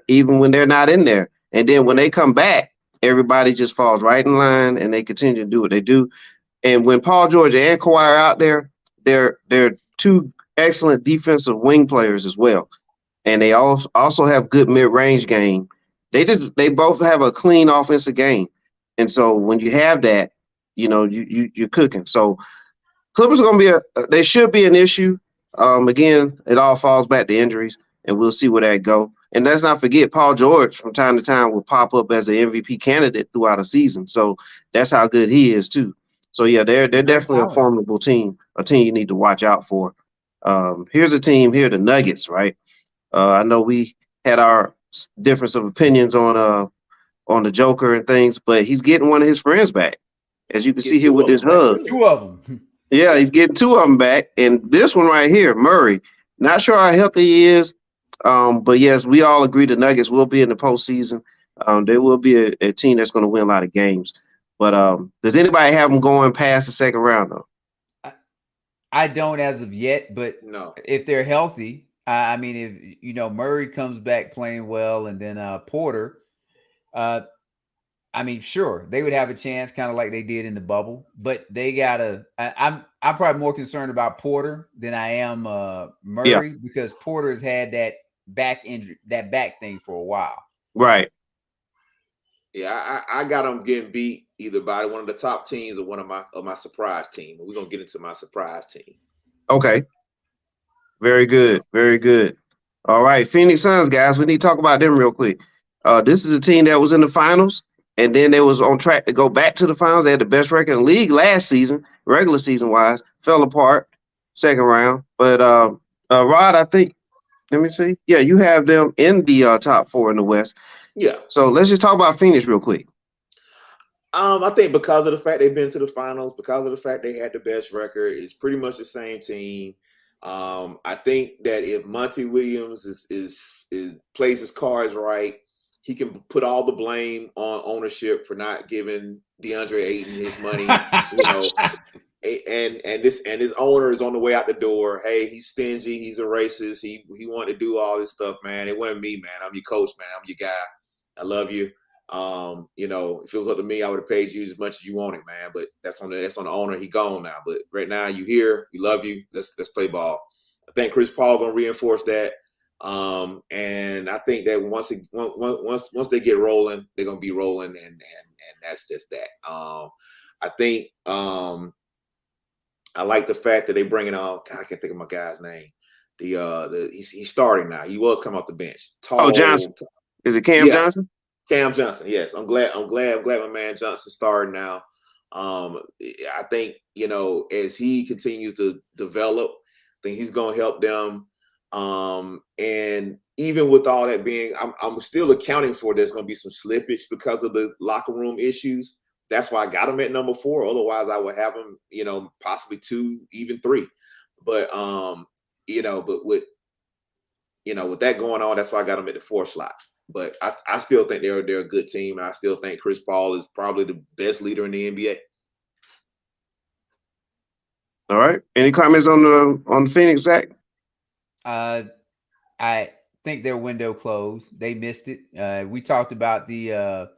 even when they're not in there. And then when they come back, everybody just falls right in line, and they continue to do what they do. And when Paul George and Kawhi are out there, they're two excellent defensive wing players as well. and they also have good mid-range game. They both have a clean offensive game, and so when you have that, you're cooking. So Clippers are going to be they should be an issue. Again, it all falls back to injuries, and we'll see where that go. And let's not forget, Paul George from time to time will pop up as an MVP candidate throughout a season. So that's how good he is too. So yeah, they're definitely a formidable team, a team you need to watch out for. Here's a team here, the Nuggets, right? I know we had our difference of opinions on the Joker and things, but he's getting one of his friends back, as you can see here with this hug. Two of them. Yeah, he's getting two of them back. And this one right here, Murray, not sure how healthy he is. But yes, we all agree the Nuggets will be in the postseason. They will be a team that's going to win a lot of games. But does anybody have them going past the second round, though? I don't as of yet, but no. If they're healthy, I mean, if Murray comes back playing well, and then Porter, I mean, sure, they would have a chance, kind of like they did in the bubble. But they gotta. I'm probably more concerned about Porter than I am Murray, because Porter has had that back injury, that back thing for a while. Right. Yeah, I got them getting beat either by one of the top teams or one of my surprise team. We're gonna get into my surprise team. Okay. Very good. Very good. All right, Phoenix Suns, guys. We need to talk about them real quick. This is a team that was in the finals, and then they was on track to go back to the finals. They had the best record in the league last season, regular season wise. Fell apart second round. But Rod, I think, let me see. Yeah, you have them in the top four in the West. Yeah. So let's just talk about Phoenix real quick. I think because of the fact they've been to the finals, because of the fact they had the best record, it's pretty much the same team. I think that if Monty Williams is plays his cards right, he can put all the blame on ownership for not giving DeAndre Ayton his money. And his owner is on the way out the door. Hey, he's stingy. He's a racist. He wanted to do all this stuff, man. It wasn't me, man. I'm your coach, man. I'm your guy. I love you. If it was up to me, I would have paid you as much as you wanted, man. But that's on the owner. He gone now. But right now, you here. We love you. Let's play ball. I think Chris Paul gonna reinforce that. And I think that once they get rolling, they're gonna be rolling, and that's just that. I think I like the fact that they bringing on. God, I can't think of my guy's name. He's starting now. He was coming off the bench. Johnson. Is it Cam Johnson? Cam Johnson, yes. I'm glad my man Johnson started now. I think, as he continues to develop, I think he's gonna help them. And even with all that being, I'm still accounting for there's gonna be some slippage because of the locker room issues. That's why I got him at number 4. Otherwise I would have him, possibly 2, even 3. But with that going on, that's why I got him at the 4th slot. But I still think they're a good team. I still think Chris Paul is probably the best leader in the NBA. All right. Any comments on the Phoenix, Zack? I think their window closed. They missed it. We talked about the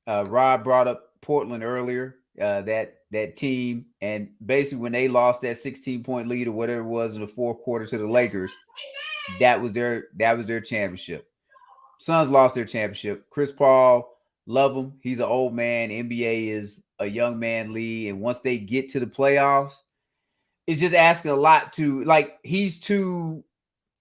Rob brought up Portland earlier. That team, and basically when they lost that 16-point lead or whatever it was in the fourth quarter to the Lakers, that was their championship. Suns lost their championship. Chris Paul, love him. He's an old man. NBA is a young man league, and once they get to the playoffs, it's just asking a lot to, like, he's too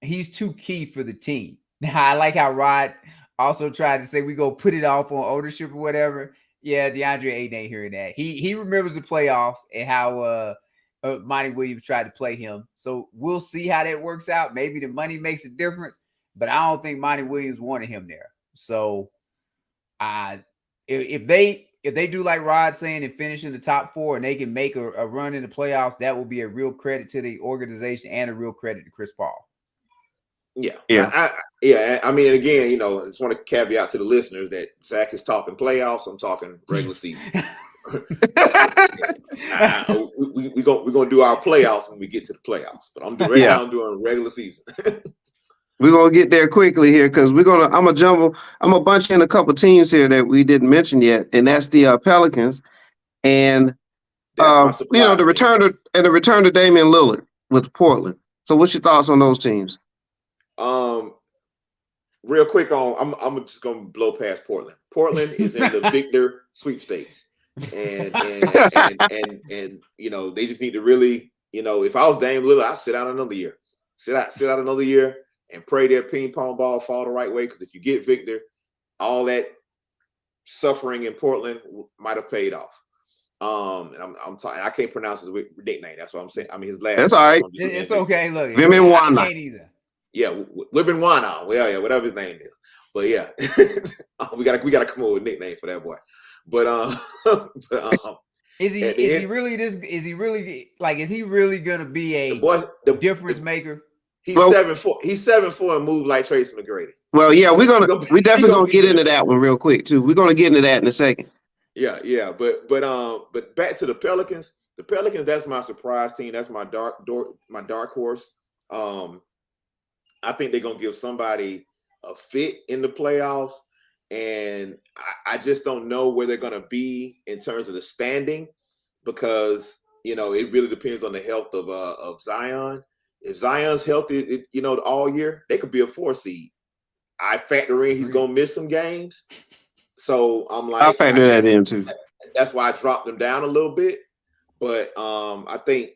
key for the team. Now, I like how Rod also tried to say we go put it off on ownership or whatever. Yeah, DeAndre Ayton ain't hearing that. He remembers the playoffs and how Monty Williams tried to play him. So we'll see how that works out. Maybe the money makes a difference, but I don't think Monty Williams wanted him there. So if they do like Rod saying and finish in the top 4 and they can make a run in the playoffs, that will be a real credit to the organization and a real credit to Chris Paul. Yeah. I mean, again, I just want to caveat to the listeners that Zack is talking playoffs. I'm talking regular season. We're gonna do our playoffs when we get to the playoffs. But I'm doing regular season. We're gonna get there quickly here because I'm gonna bunch in a couple teams here that we didn't mention yet, and that's the Pelicans and the return to Damian Lillard with Portland. So what's your thoughts on those teams? real quick I'm just gonna blow past Portland. Portland is in the Victor sweepstakes, and you know they just need to really, you know, if I was Dame Lillard, I'd sit out another year, sit out another year, and pray that ping pong ball fall the right way. Because if you get Victor, all that suffering in Portland might have paid off. And I'm talking. I can't pronounce his nickname. That's what I'm saying. I mean his last. That's name. all right. It's okay. Look, I can't either. Yeah, Wibbenwana. Well, yeah, whatever his name is. But yeah, we gotta come up with a nickname for that boy. But is he really gonna be a difference maker? He's 7'4". He's 7'4" and move like Tracy McGrady. Well, yeah, we definitely gonna get into that one real quick too. We're gonna get into that in a second. Yeah, but back to the Pelicans. The Pelicans, that's my surprise team. That's my dark horse. I think they're gonna give somebody a fit in the playoffs, and I just don't know where they're gonna be in terms of the standing, because you know it really depends on the health of Zion. If Zion's healthy, you know, all year, they could be a 4 seed. I factor in he's gonna miss some games, so I'm like, I'll factor that in too. That's why I dropped them down a little bit, but I think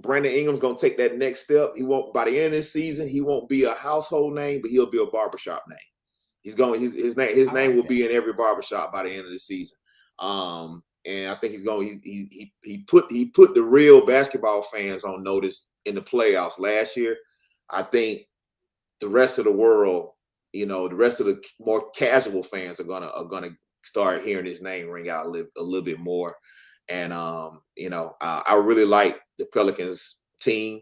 Brandon Ingram's gonna take that next step. He won't, by the end of this season, he won't be a household name, but he'll be a barbershop name. His name will be in every barbershop by the end of the season. And I think he put the real basketball fans on notice in the playoffs last year. I think the rest of the world, you know, the rest of the more casual fans are gonna start hearing his name ring out a little bit more. And you know, I really like the Pelicans team.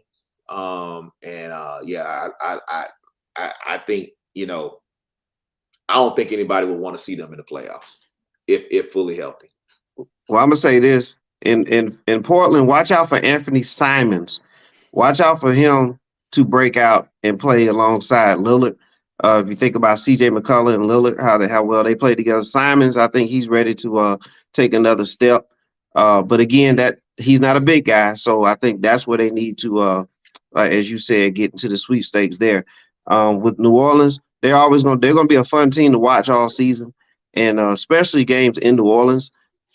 I think, you know, I don't think anybody would want to see them in the playoffs if fully healthy. Well, I'm gonna say this. In Portland, watch out for Anthony Simons. Watch out for him to break out and play alongside Lillard. If you think about CJ McCollum and Lillard, how well they play together. Simons, I think he's ready to take another step. But again, that he's not a big guy, so I think that's where they need to, as you said, get into the sweepstakes there. With New Orleans, they're gonna be a fun team to watch all season, and especially games in New Orleans,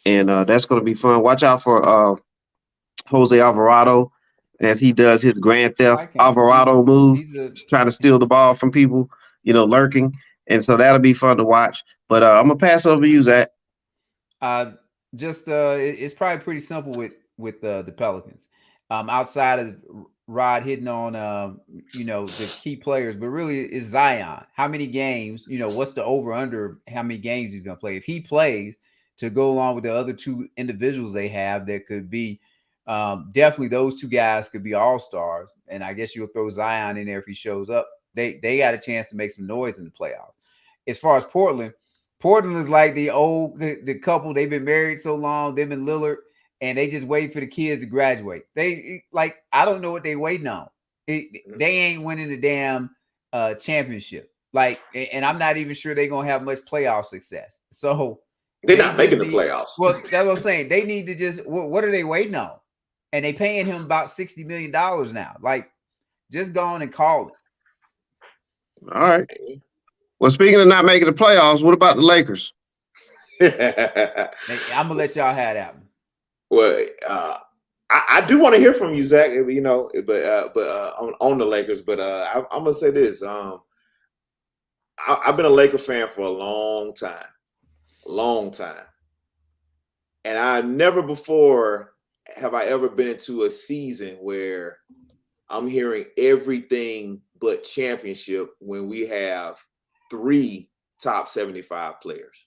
and that's gonna be fun. Watch out for Jose Alvarado as he does his Grand Theft Alvarado move, trying to steal the ball from people, you know, lurking, and so that'll be fun to watch. But I'm gonna pass over to you, Zach. It's probably pretty simple with the Pelicans. Outside of Rod hitting on you know, the key players, but really is Zion. How many games, you know, what's the over under how many games he's gonna play? If he plays, to go along with the other two individuals they have that could be definitely those two guys could be all-stars. And I guess you'll throw Zion in there if he shows up. They got a chance to make some noise in the playoffs. As far as Portland is like the couple. They've been married so long, them and Lillard, and they just wait for the kids to graduate. They like, I don't know what they waiting on. They ain't winning the damn championship. Like, and I'm not even sure they're gonna have much playoff success. So they're not making the playoffs. Well, that's what I'm saying. They need to just, what are they waiting on? And they paying him about $60 million now. Like, just go on and call it. All right. Well, speaking of not making the playoffs, what about the Lakers? Hey, I'm gonna let y'all have that one. Well, I do want to hear from you, Zach. You know, but on the Lakers. But I'm gonna say this. I've been a Laker fan for a long time, and I never before have I ever been into a season where I'm hearing everything but championship when we have 3 top 75 players.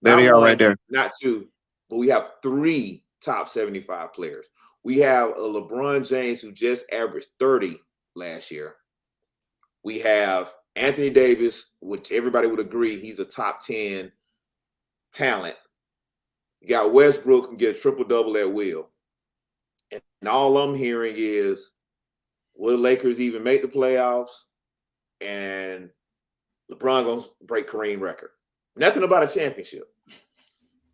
There they are right there. Not 2, but we have 3 top 75 players. We have a LeBron James who just averaged 30 last year. We have Anthony Davis, which everybody would agree he's a top 10 talent. You got Westbrook who can get a triple-double at will. And all I'm hearing is, will the Lakers even make the playoffs? And LeBron gonna break Kareem record. Nothing about a championship.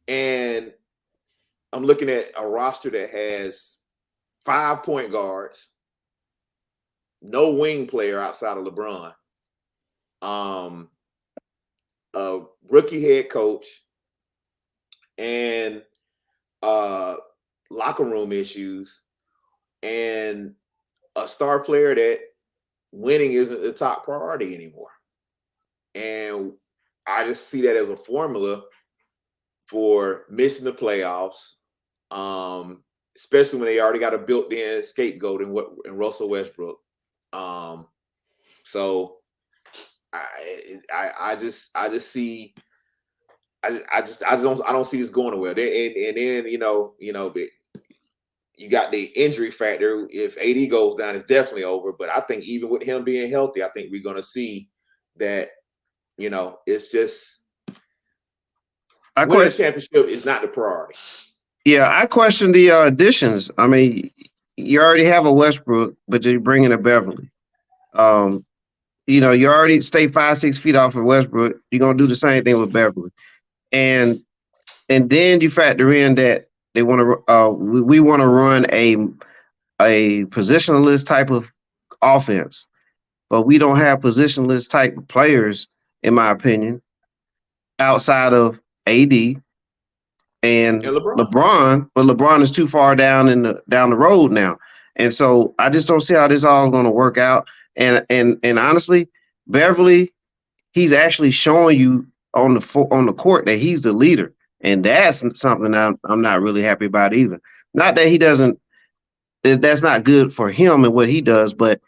And I'm looking at a roster that has 5 point guards, no wing player outside of LeBron, a rookie head coach, and locker room issues, and a star player that winning isn't the top priority anymore. And I just see that as a formula for missing the playoffs, especially when they already got a built-in scapegoat in Russell Westbrook. So I just don't see this going nowhere. And then you got the injury factor. If AD goes down, it's definitely over. But I think even with him being healthy, I think we're going to see that. It's just winning a championship is not the priority. Yeah, I question the additions. I mean, you already have a Westbrook, but you're bringing a Beverly. You already stay 5-6 feet off of Westbrook. You're gonna do the same thing with Beverly, and then you factor in that they want to. We want to run a positionless type of offense, but we don't have positionless type of players, in my opinion, outside of AD and LeBron. But LeBron is too far down the road now, and so I just don't see how this all is going to work out. And honestly, Beverly, he's actually showing you on the court that he's the leader, and that's something I'm not really happy about either. Not that he doesn't. That's not good for him and what he does, but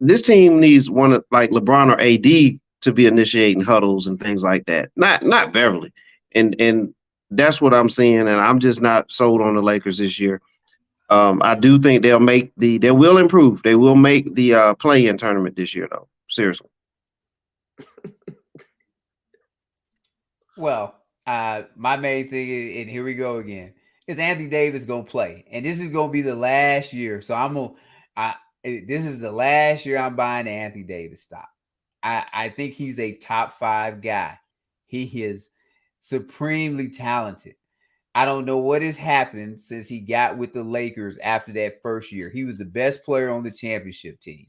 this team needs one of like LeBron or AD to be initiating huddles and things like that. Not Beverly, and that's what I'm seeing, and I'm just not sold on the Lakers this year. I do think they will improve. They will make the play-in tournament this year, though. Seriously. Well, my main thing is, and here we go again, is Anthony Davis gonna play, and this is gonna be the last year. So this is the last year I'm buying the Anthony Davis stock. I think he's a top 5 guy. He is supremely talented. I don't know what has happened since he got with the Lakers after that first year. He was the best player on the championship team.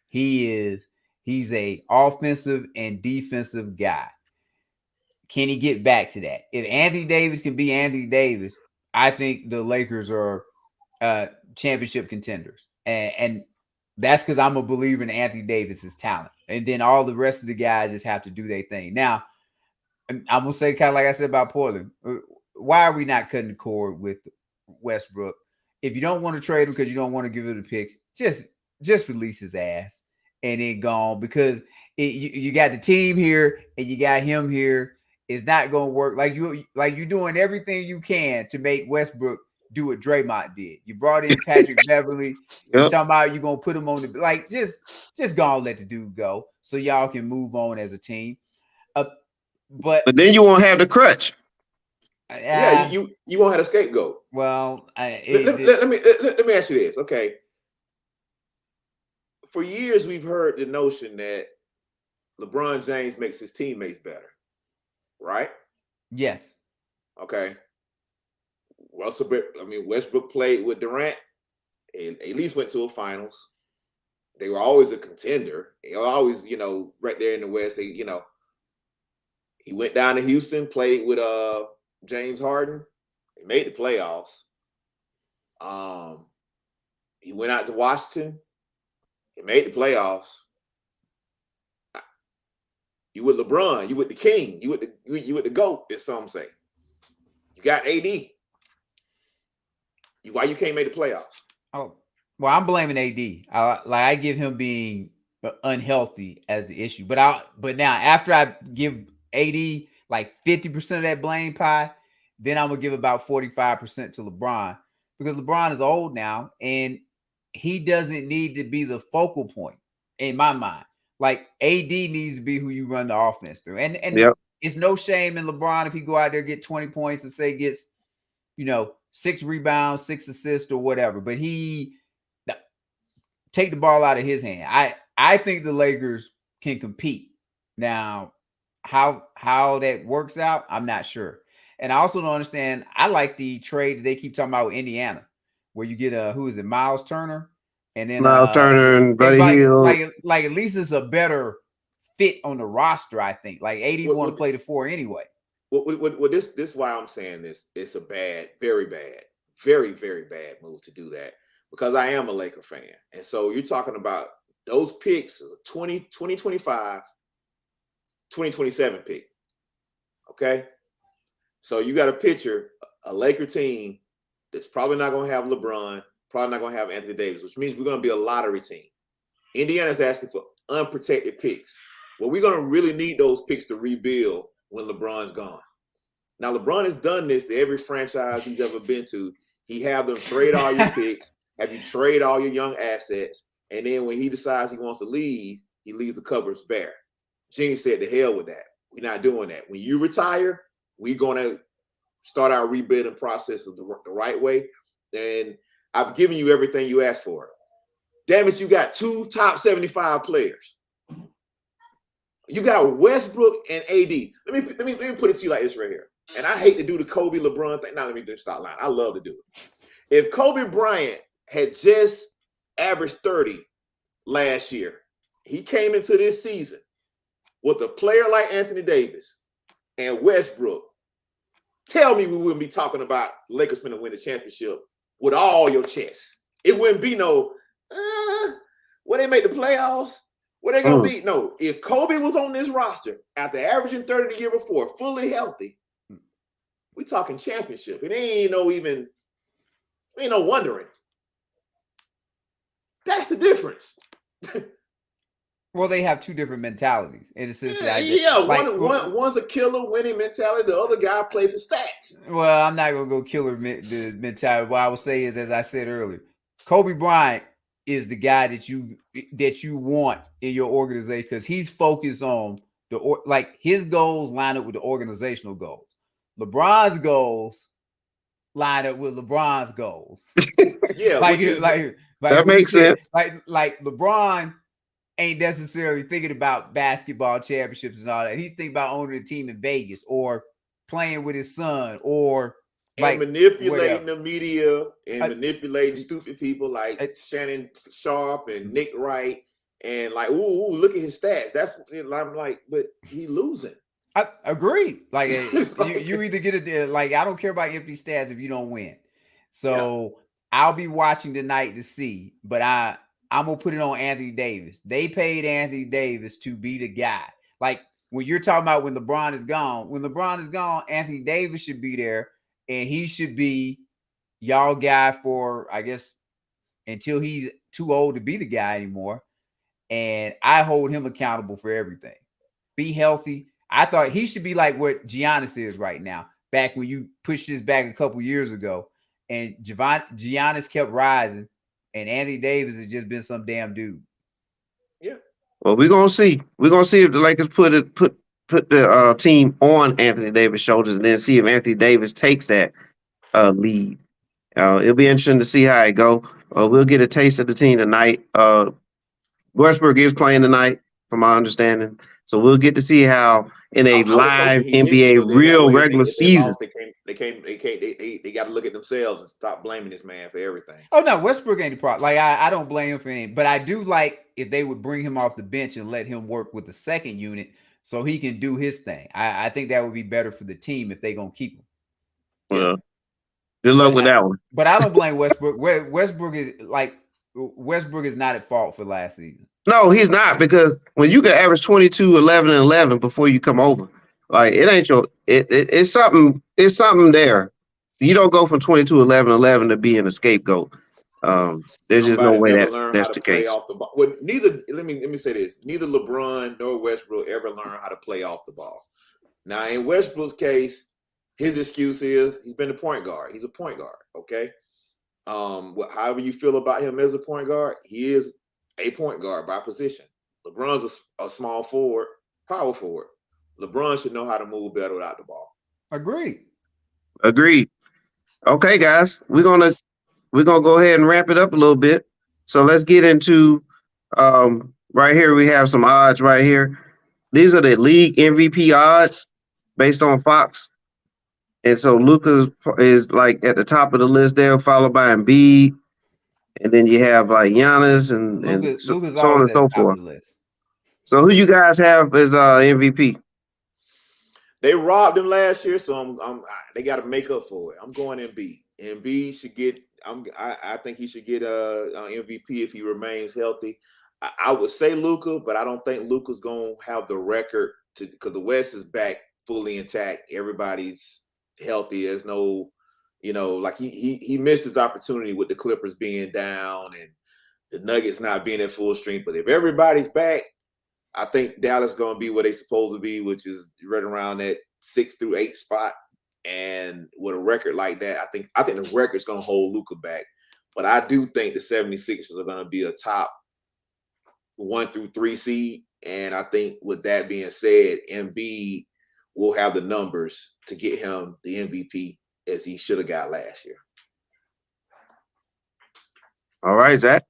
He's a offensive and defensive guy. Can he get back to that? If Anthony Davis can be Anthony Davis, I think the Lakers are championship contenders. And that's because I'm a believer in Anthony Davis's talent. And then all the rest of the guys just have to do their thing. Now, I'm going to say kind of like I said about Portland. Why are we not cutting the cord with Westbrook? If you don't want to trade him because you don't want to give him the picks, just release his ass and then gone, because you got the team here and you got him here. It's not going to work. You're doing everything you can to make Westbrook do what Draymond did. You brought in Patrick Beverly. You're talking about you're going to put him on the just go and let the dude go so y'all can move on as a team. But then you won't have the crutch. Yeah, you won't have a scapegoat. Well, let me ask you this, okay? For years, we've heard the notion that LeBron James makes his teammates better, right? Yes. Okay. Westbrook played with Durant and at least went to a finals. They were always a contender. They were always, right there in the West. He went down to Houston, played with James Harden. He made the playoffs. He went out to Washington. He made the playoffs. You with LeBron, you with the king, you with the GOAT, as some say. You got AD. Why you can't make the playoffs? Oh, well, I'm blaming AD. I give him being unhealthy as the issue. But now after I give AD like 50% of that blame pie, then I'm gonna give about 45% to LeBron, because LeBron is old now and he doesn't need to be the focal point in my mind. Like AD needs to be who you run the offense through. And It's no shame in LeBron if he go out there, get 20 points and say gets, 6 rebounds, 6 assists or whatever. But he take the ball out of his hand. I think the Lakers can compete. Now, how that works out, I'm not sure. And I also don't understand. I like the trade that they keep talking about with Indiana, where you get Miles Turner, and then Miles Turner and Buddy Hield. Like at least it's a better fit on the roster. I think like AD want to play the 4 anyway. This is why I'm saying this. It's a bad, very bad, very, very bad move to do that, because I am a Laker fan. And so you're talking about those picks, 2025, 2027 pick. Okay. So you got to picture a Laker team that's probably not going to have LeBron, probably not going to have Anthony Davis, which means we're going to be a lottery team. Indiana's asking for unprotected picks. Well, we're going to really need those picks to rebuild when LeBron's gone. Now, LeBron has done this to every franchise he's ever been to. He have them trade all your picks, have you trade all your young assets, and then when he decides he wants to leave, he leaves the cupboards bare. Jenny said, to hell with that. We're not doing that. When you retire, we're going to start our rebuilding process the right way. And I've given you everything you asked for. Damn it, you got 2 top 75 players. You got Westbrook and AD. Let me put it to you like this right here. And I hate to do the Kobe LeBron thing. Now let me just stop lying. I love to do it. If Kobe Bryant had just averaged 30 last year, he came into this season with a player like Anthony Davis and Westbrook, tell me we wouldn't be talking about Lakers finna win the championship with all your chest. It wouldn't be no, where they make the playoffs, where they gonna be? No, if Kobe was on this roster after averaging 30 the year before, fully healthy, we talking championship. It ain't no wondering. That's the difference. Well, they have 2 different mentalities in a sense. One's a killer winning mentality. The other guy plays for stats. Well, I'm not gonna go killer the mentality. What I will say is, as I said earlier, Kobe Bryant is the guy that you want in your organization because he's focused on his goals line up with the organizational goals. LeBron's goals line up with LeBron's goals. Yeah, that makes sense. Like LeBron ain't necessarily thinking about basketball championships and all that. He's thinking about owning a team in Vegas or playing with his son or manipulating the media and manipulating stupid people like Shannon Sharp and Nick Wright and like, ooh, look at his stats. I'm like, but he losing. I agree. Like you either get it. Like I don't care about empty stats if you don't win. So I'll be watching tonight to see. But I'm gonna put it on Anthony Davis. They paid Anthony Davis to be the guy. Like when you're talking about when LeBron is gone, Anthony Davis should be there, and he should be y'all guy for I guess until he's too old to be the guy anymore. And I hold him accountable for everything. Be healthy. I thought he should be like what Giannis is right now. Back when you pushed this back a couple years ago, and Giannis kept rising, and Anthony Davis has just been some damn dude. Yeah. Well, we're gonna see. We're gonna see if the Lakers put the team on Anthony Davis' shoulders, and then see if Anthony Davis takes that lead. It'll be interesting to see how it go. We'll get a taste of the team tonight. Westbrook is playing tonight, from my understanding. So we'll get to see how in a live NBA real regular season. They got to look at themselves and stop blaming this man for everything. Oh no, Westbrook ain't the problem. Like I don't blame him for anything, but I do like if they would bring him off the bench and let him work with the second unit so he can do his thing. I think that would be better for the team if they're gonna keep him. Well, good luck with that one. But I don't blame Westbrook. Westbrook is not at fault for last season. No, he's not, because when you can average 22, 11, and 11 before you come over, like it ain't it's something there. You don't go from 22, 11, 11 to being a scapegoat. There's just no way that's the case. Well, let me say this. Neither LeBron nor Westbrook ever learned how to play off the ball. Now, in Westbrook's case, his excuse is he's been a point guard. He's a point guard, okay? However you feel about him as a point guard, he is a point guard by position. LeBron's a small forward, power forward. LeBron should know how to move better without the ball. Agreed. Okay, guys, we're gonna go ahead and wrap it up a little bit. So let's get into right here. We have some odds right here. These are the league MVP odds based on Fox. And so Luka is like at the top of the list there, followed by Embiid. And then you have like Giannis and so on and so forth. So who you guys have as MVP? They robbed him last year, so they got to make up for it. I'm going Embiid. Embiid should get. I think he should get a MVP if he remains healthy. I would say Luka, but I don't think Luka's going to have the record because the West is back fully intact. Everybody's healthy. There's no, like he missed his opportunity with the Clippers being down and the Nuggets not being at full strength. But if everybody's back, I think Dallas is going to be where they're supposed to be, which is right around that 6 through 8 spot. And with a record like that, I think the record's going to hold Luka back. But I do think the 76ers are going to be a top 1 through 3 seed. And I think with that being said, Embiid will have the numbers to get him the MVP as he should have got last year. All right, Zach.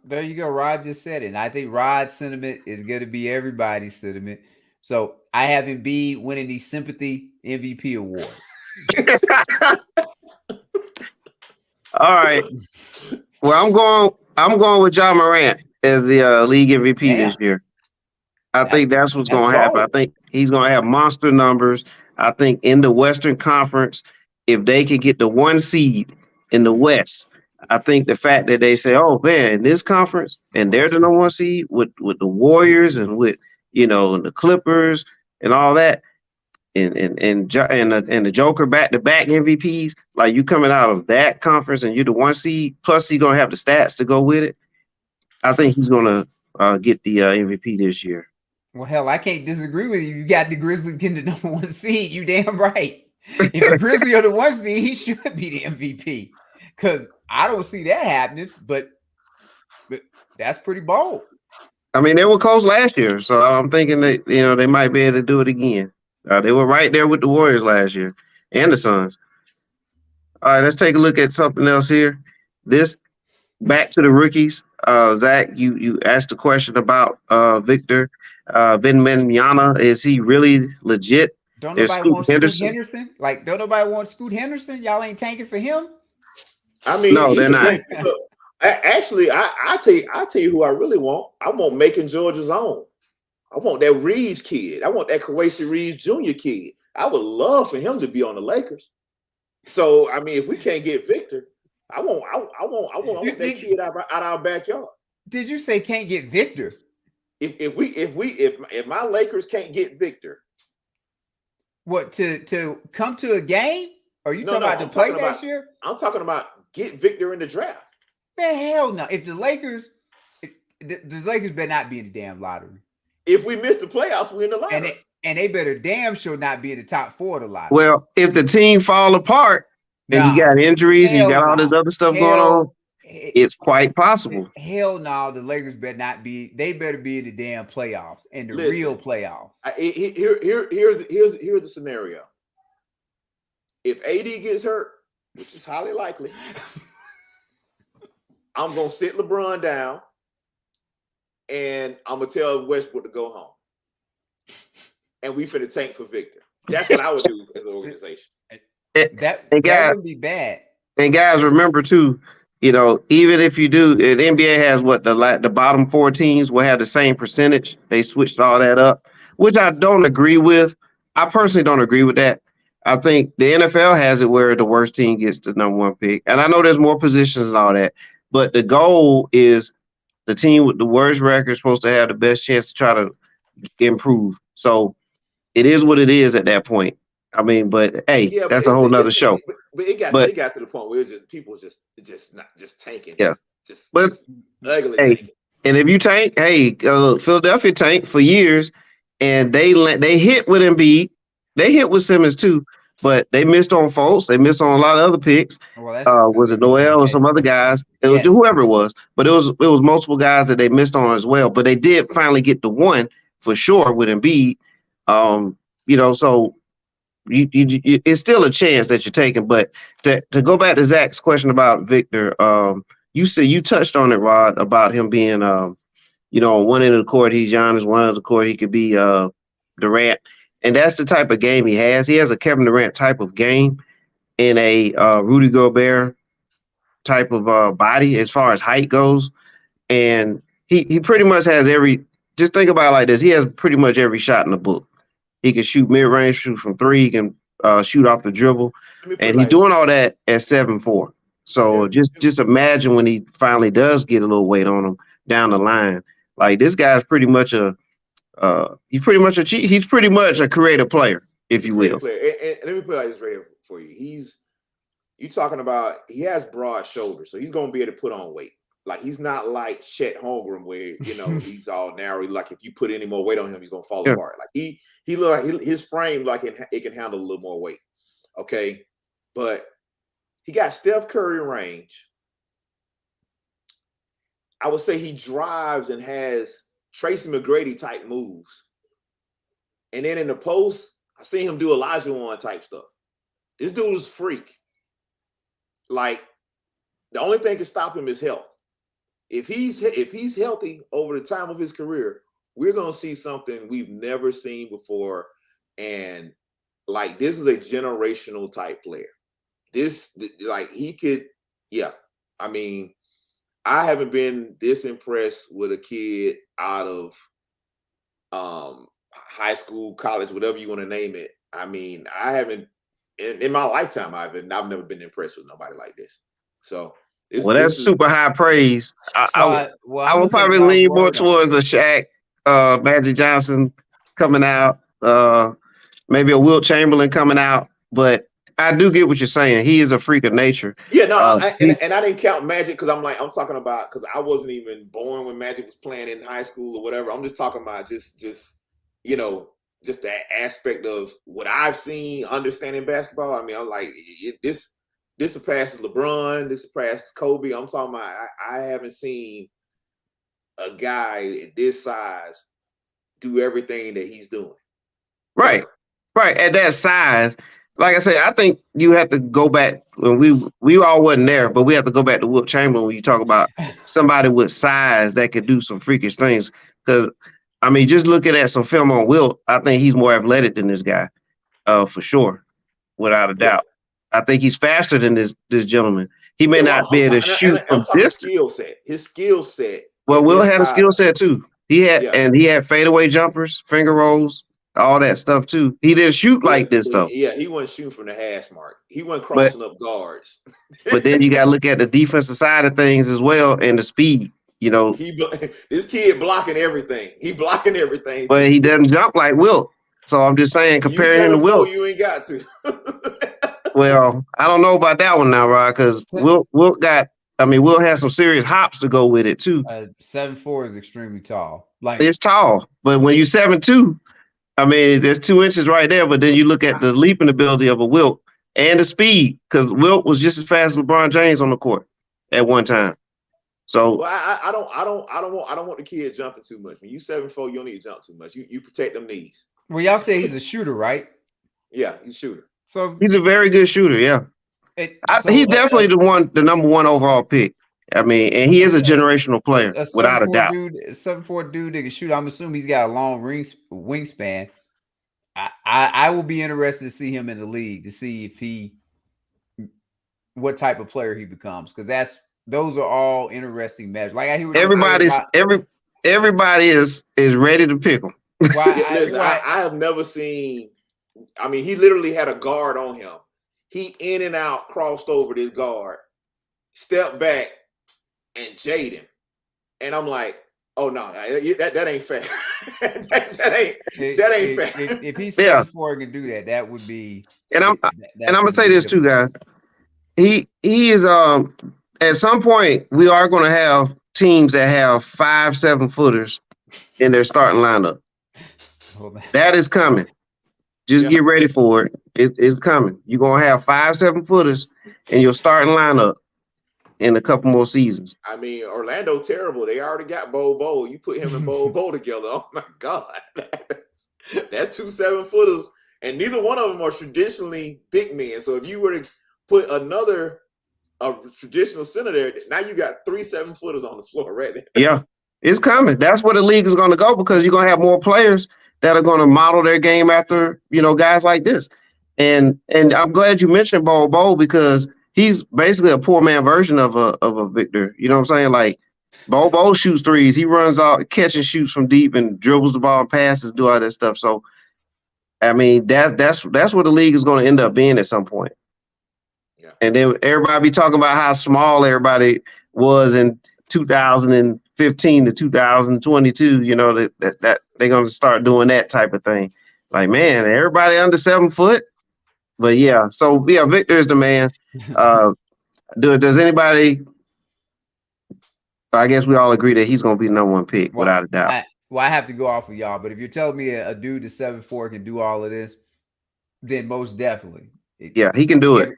There you go. Rod just said it. And I think Rod's sentiment is going to be everybody's sentiment. So I have Embiid winning the sympathy MVP award. All right. Well, I'm going with Ja Morant as the league MVP this year. I think that's what's going to happen. I think he's going to have monster numbers. I think in the Western Conference, if they can get the 1 seed in the West, I think the fact that they say, "Oh man, in this conference," and they're the number 1 seed with the Warriors and with the Clippers and all that, and the Joker back-to-back MVPs, like you coming out of that conference and you're the 1 seed, plus he's gonna have the stats to go with it. I think he's gonna get the MVP this year. Well, hell, I can't disagree with you. You got the Grizzlies getting the number 1 seed. You damn right. If the Grizzlies are the 1 seed, he should be the MVP. Because I don't see that happening, but that's pretty bold. I mean, they were close last year, so I'm thinking that they might be able to do it again. They were right there with the Warriors last year and the Suns. All right, let's take a look at something else here. Back to the rookies. Zach, you asked a question about Victor Wembanyama. Is he really legit? Don't nobody want Scoot Henderson? Like, don't nobody want Scoot Henderson? Y'all ain't tanking for him? I mean, no, they're not. Actually, I tell you who I really want. I want Macon Georgia's own. I want that Reeves kid. I want that Kawhi Reeves Jr. kid. I would love for him to be on the Lakers. So, I mean, if we can't get Victor, I want that kid out our backyard. Did you say can't get Victor? If my Lakers can't get Victor, what to come to a game? Are you talking about to play next year? I'm talking about get Victor in the draft. Man, hell no! If the Lakers better not be in the damn lottery. If we miss the playoffs, we in the lottery. And they better damn sure not be in the top 4 of the lottery. Well, if the team fall apart and you got injuries and you got all this other stuff going on, it's quite possible. Hell no, the Lakers better not be. They better be in the damn playoffs and real playoffs. Here's the scenario. If AD gets hurt, which is highly likely, I'm gonna sit LeBron down, and I'm gonna tell Westbrook to go home, and we finna tank for Victor. That's what I would do as an organization. That would be bad. And guys, remember too, even if you do, the NBA has the bottom 4 teams will have the same percentage. They switched all that up, which I don't agree with. I personally don't agree with that. I think the NFL has it where the worst team gets the number 1 pick. And I know there's more positions and all that, but the goal is the team with the worst record is supposed to have the best chance to try to improve. So it is what it is at that point. I mean, but hey, that's a whole nother show. But it got to the point where people just tanking. Yeah. Just ugly tanking. And if you tank, Philadelphia tanked for years, and they hit with Embiid. They hit with Simmons too, but they missed on Fultz. They missed on a lot of other picks. Was it Noel or some other guys? It was whoever it was, but it was multiple guys that they missed on as well. But they did finally get the one for sure with Embiid. So it's still a chance that you're taking. But to go back to Zach's question about Victor, you touched on it, Rod, about him being on one end of the court he's Giannis, one end of the court he could be Durant. And that's the type of game he has. He has a Kevin Durant type of game and a Rudy Gobert type of body as far as height goes. And he pretty much has every just think about it like this. He has pretty much every shot in the book. He can shoot mid-range, shoot from three. He can shoot off the dribble. And he's doing all that at 7'4". So just imagine when he finally does get a little weight on him down the line. Like, this guy's pretty much he's pretty much a creative player, if you will. And let me put it like this right here for you. You talking about, he has broad shoulders, so he's gonna be able to put on weight. Like, he's not like Chet Holmgren, where he's all narrow. Like, if you put any more weight on him, he's gonna fall apart. Like, he look like his frame, like it can handle a little more weight. Okay, but he got Steph Curry range. I would say he drives and has Tracy McGrady type moves. And then in the post, I seen him do Elijah Wan type stuff. This dude is freak. Like, the only thing can stop him is health. If he's healthy over the time of his career, we're gonna see something we've never seen before. And like, this is a generational type player. He could, yeah. I mean, I haven't been this impressed with a kid out of high school, college, whatever you want to name it. I mean, I haven't in my lifetime. I've never been impressed with nobody like this. So that's super high praise. I would probably lean more towards a Shaq, Magic Johnson coming out, maybe a Wilt Chamberlain coming out. But I do get what you're saying. He is a freak of nature. Yeah, no, and I didn't count Magic because I'm talking about, because I wasn't even born when Magic was playing in high school or whatever. I'm just talking about just that aspect of what I've seen, understanding basketball. I mean, I'm like, this surpasses LeBron, this surpasses Kobe. I'm talking about, I haven't seen a guy at this size do everything that he's doing. Right. At that size. Like I said, I think you have to go back when we all wasn't there, but we have to go back to Wilt Chamberlain when you talk about somebody with size that could do some freakish things. Because, I mean, just looking at some film on Wilt, I think he's more athletic than this guy, for sure, without a doubt. I think he's faster than this gentleman. He may not be able to shoot from distance. His skill set. Well, Wilt had a skill set too. He had fadeaway jumpers, finger rolls, all that stuff too. He didn't shoot like this though. Yeah, he wasn't shooting from the hash mark. He wasn't crossing up guards. But then you got to look at the defensive side of things as well, and the speed. This kid blocking everything. He blocking everything. But he doesn't jump like Wilt. So I'm just saying, comparing him to Wilt, you ain't got to. Well, I don't know about that one now, Rod, because Wilt has some serious hops to go with it too. 7'4" is extremely tall. Like, it's tall, but when you're 7'2", I mean, there's 2 inches right there. But then you look at the leaping ability of a Wilt and the speed, because Wilt was just as fast as LeBron James on the court at one time. So I don't want the kid jumping too much. When you 7'4", you don't need to jump too much. You protect them knees. Well, y'all say he's a shooter, right? Yeah, he's a shooter. So he's a very good shooter. Yeah, he's definitely the number one overall pick. I mean, and he is a generational player without a doubt. 7'4" dude that can shoot. I'm assuming he's got a long wingspan. I will be interested to see him in the league to see what type of player he becomes, because those are all interesting measures. Like, I hear what everybody is ready to pick him. I have never seen. I mean, he literally had a guard on him. He in and out, crossed over this guard, stepped back, and jade him. And I'm like, oh no, that ain't fair. that ain't fair. If he's 7'4" and can do that, that would be. And I'm gonna say this too, guys. He is at some point we are gonna have teams that have 5-7 footers in their starting lineup. That is coming. Just get ready for it. It's coming. You're gonna have 5-7 footers in your starting lineup in a couple more seasons. I mean, Orlando terrible. They already got Bo. You put him and Bo together. Oh my God, that's 2 7-footers, and neither one of them are traditionally big men. So if you were to put a traditional center there, now you got 3 7-footers on the floor right there. Yeah, it's coming. That's where the league is going to go, because you're going to have more players that are going to model their game after, guys like this. And I'm glad you mentioned Bo, because he's basically a poor man version of a Victor. You know what I'm saying? Like, Bo shoots threes. He runs out, catch and shoots from deep, and dribbles the ball, and passes, do all that stuff. So, I mean, that's what the league is going to end up being at some point. Yeah. And then everybody be talking about how small everybody was in 2015 to 2022. You know that they're going to start doing that type of thing. Like, man, everybody under 7 foot. But yeah, so yeah, Victor is the man. Does anybody? I guess we all agree that he's going to be the number 1 pick without a doubt. I have to go off of y'all, but if you're telling me a dude that's 7'4" can do all of this, then most definitely. Yeah, he can do it.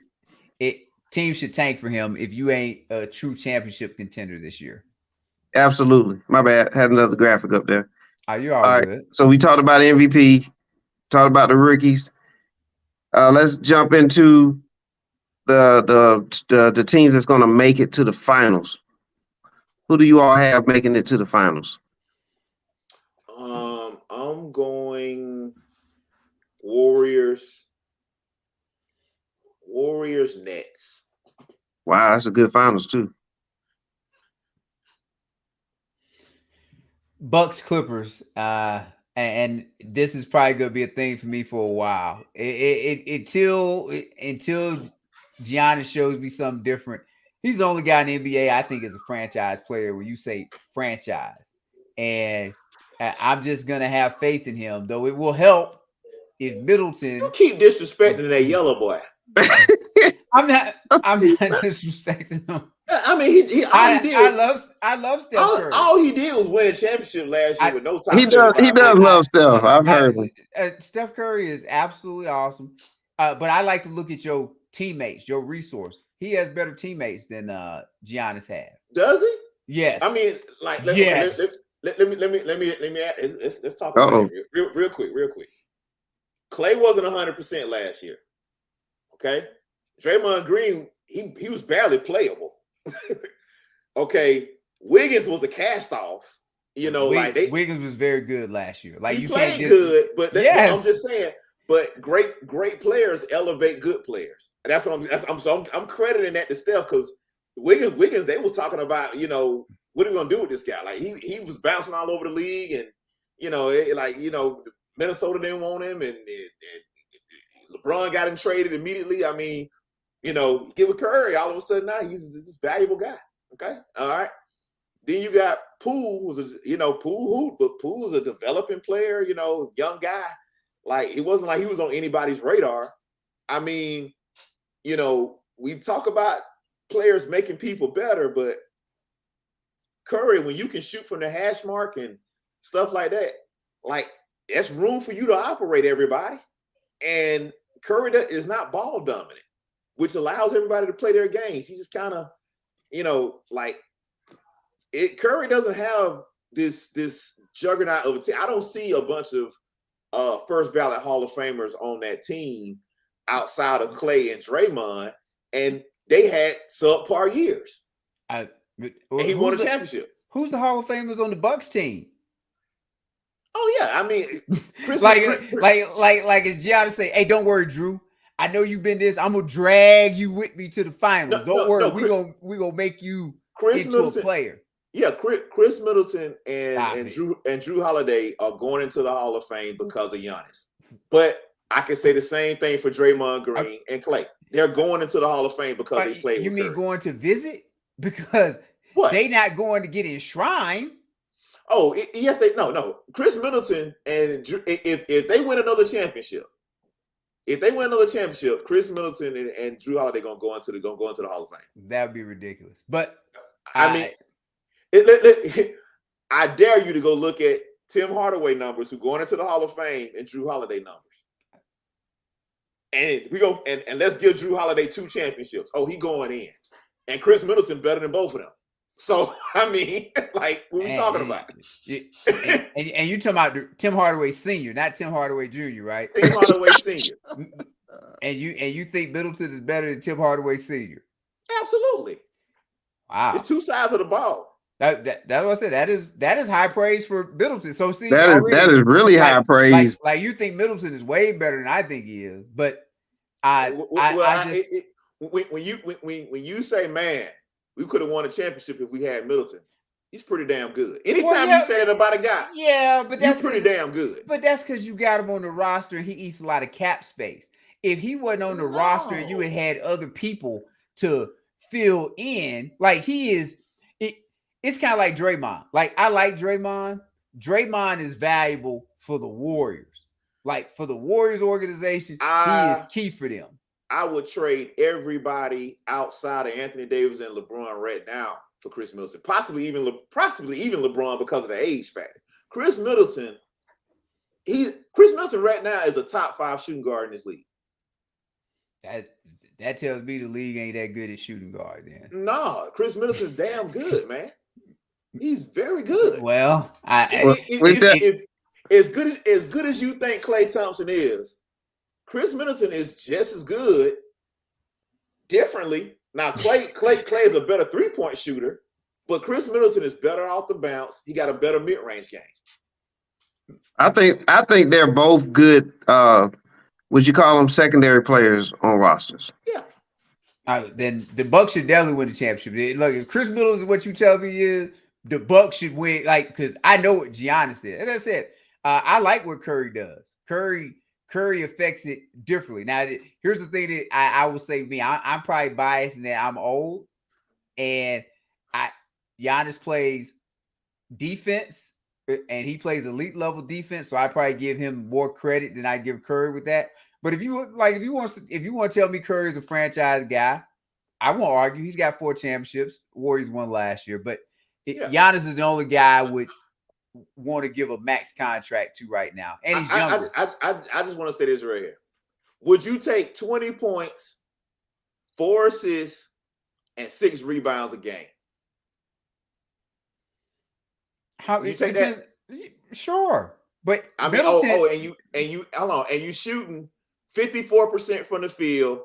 Teams should tank for him if you ain't a true championship contender this year. Absolutely. My bad. Had another graphic up there. You're all good. So we talked about MVP, talked about the rookies. Let's jump into the teams that's going to make it to the finals. Who do you all have making it to the finals? I'm going Warriors, Nets. Wow, that's a good finals too. Bucks, Clippers, and this is probably going to be a thing for me for a while. Until Giannis shows me something different. He's the only guy in the NBA I think is a franchise player when you say franchise. And I'm just going to have faith in him, though it will help if Middleton. You keep disrespecting that yellow boy. I'm not disrespecting him. I mean, I love Steph Curry. All he did was win a championship last year with no time. He does love Steph. I've heard him. Steph Curry is absolutely awesome. But I like to look at your teammates, your resource. He has better teammates than Giannis has. Does he? Yes. I mean, like, let me add, let's talk about it real quick. Clay wasn't 100% last year. Okay, Draymond Green, he was barely playable. Okay, Wiggins was a cast off. You know, Wiggins was very good last year. Like he played good, but yes. I'm just saying. But great players elevate good players. That's what I'm crediting that to Steph because Wiggins, they were talking about, you know, what are we gonna do with this guy? Like he was bouncing all over the league, and you know, Minnesota didn't want him, and LeBron got him traded immediately. I mean, you know, get with Curry, all of a sudden now he's this valuable guy. Okay, all right. Then you got Poole, Poole's a developing player, you know, young guy. Like, it wasn't like he was on anybody's radar. I mean, you know, we talk about players making people better, but Curry, when you can shoot from the hash mark and stuff like that, like, that's room for you to operate, everybody. And Curry is not ball dominant, which allows everybody to play their games. He's just kind of, you know, like, Curry doesn't have this juggernaut of a team. I don't see a bunch of first ballot Hall of Famers on that team outside of Clay and Draymond, and they had subpar years. And he won a championship. Who's the Hall of Famers on the Bucks team? Oh yeah, I mean, like as Giannis say, "Hey, don't worry, Drew. I know you've been this. I'm gonna drag you with me to the finals. Don't worry, we gonna make you into a player." Yeah, Chris Middleton and Drew Holiday are going into the Hall of Fame because of Giannis. But I can say the same thing for Draymond Green and Clay. They're going into the Hall of Fame because they played. You with mean Curry. Going to visit? Because they not going to get enshrined. Oh, yes, no. Chris Middleton and Drew, if they win another championship, Chris Middleton and Drew Holiday gonna go into the Hall of Fame. That would be ridiculous. But I mean. I dare you to go look at Tim Hardaway numbers who going into the Hall of Fame and Drew Holiday numbers. And we go and let's give Drew Holiday 2 championships. Oh, he going in. And Chris Middleton better than both of them. So, I mean, like, what we talking about? And you talking about Tim Hardaway Sr., not Tim Hardaway Jr., right? Tim Hardaway Sr. And you think Middleton is better than Tim Hardaway Sr.? Absolutely. Wow. It's 2 sides of the ball. That's what I said. That is high praise for Middleton. So see, that is really high praise. Like you think Middleton is way better than I think he is, but when you say, man, we could have won a championship if we had Middleton. He's pretty damn good. Anytime you say that about a guy, but that's pretty damn good. But that's because you got him on the roster and he eats a lot of cap space. If he wasn't on the roster, you would had other people to fill in. Like he is, it's kind of like Draymond. Like I like Draymond. Draymond is valuable for the Warriors. Like for the Warriors organization, he is key for them. I would trade everybody outside of Anthony Davis and LeBron right now for Chris Middleton. Possibly even LeBron because of the age factor. Chris Middleton right now is a top 5 shooting guard in this league. That tells me the league ain't that good at shooting guard then. No, Chris Middleton's damn good, man. He's very good. Well, as good as you think Klay Thompson is, Chris Middleton is just as good differently. Now, Klay is a better 3-point shooter, but Chris Middleton is better off the bounce. He got a better mid-range game. I think they're both good. Would you call them secondary players on rosters? Yeah. Then the Bucks should definitely win the championship. Look, if Chris Middleton is what you tell me is, the Bucks should win. Like, because I know what Giannis said. And I said, I like what Curry does. Curry affects it differently. Now, here's the thing that I will say me. I'm probably biased in that I'm old, and Giannis plays defense, and he plays elite level defense. So I probably give him more credit than I give Curry with that. But if you want to tell me Curry's a franchise guy, I won't argue. He's got 4 championships. Warriors won last year, but Giannis is the only guy I would want to give a max contract to right now, and he's younger. I just want to say this right here. Would you take 20 points, 4 assists, and 6 rebounds a game? How would you take that? Sure, but I mean, and you shooting 54% from the field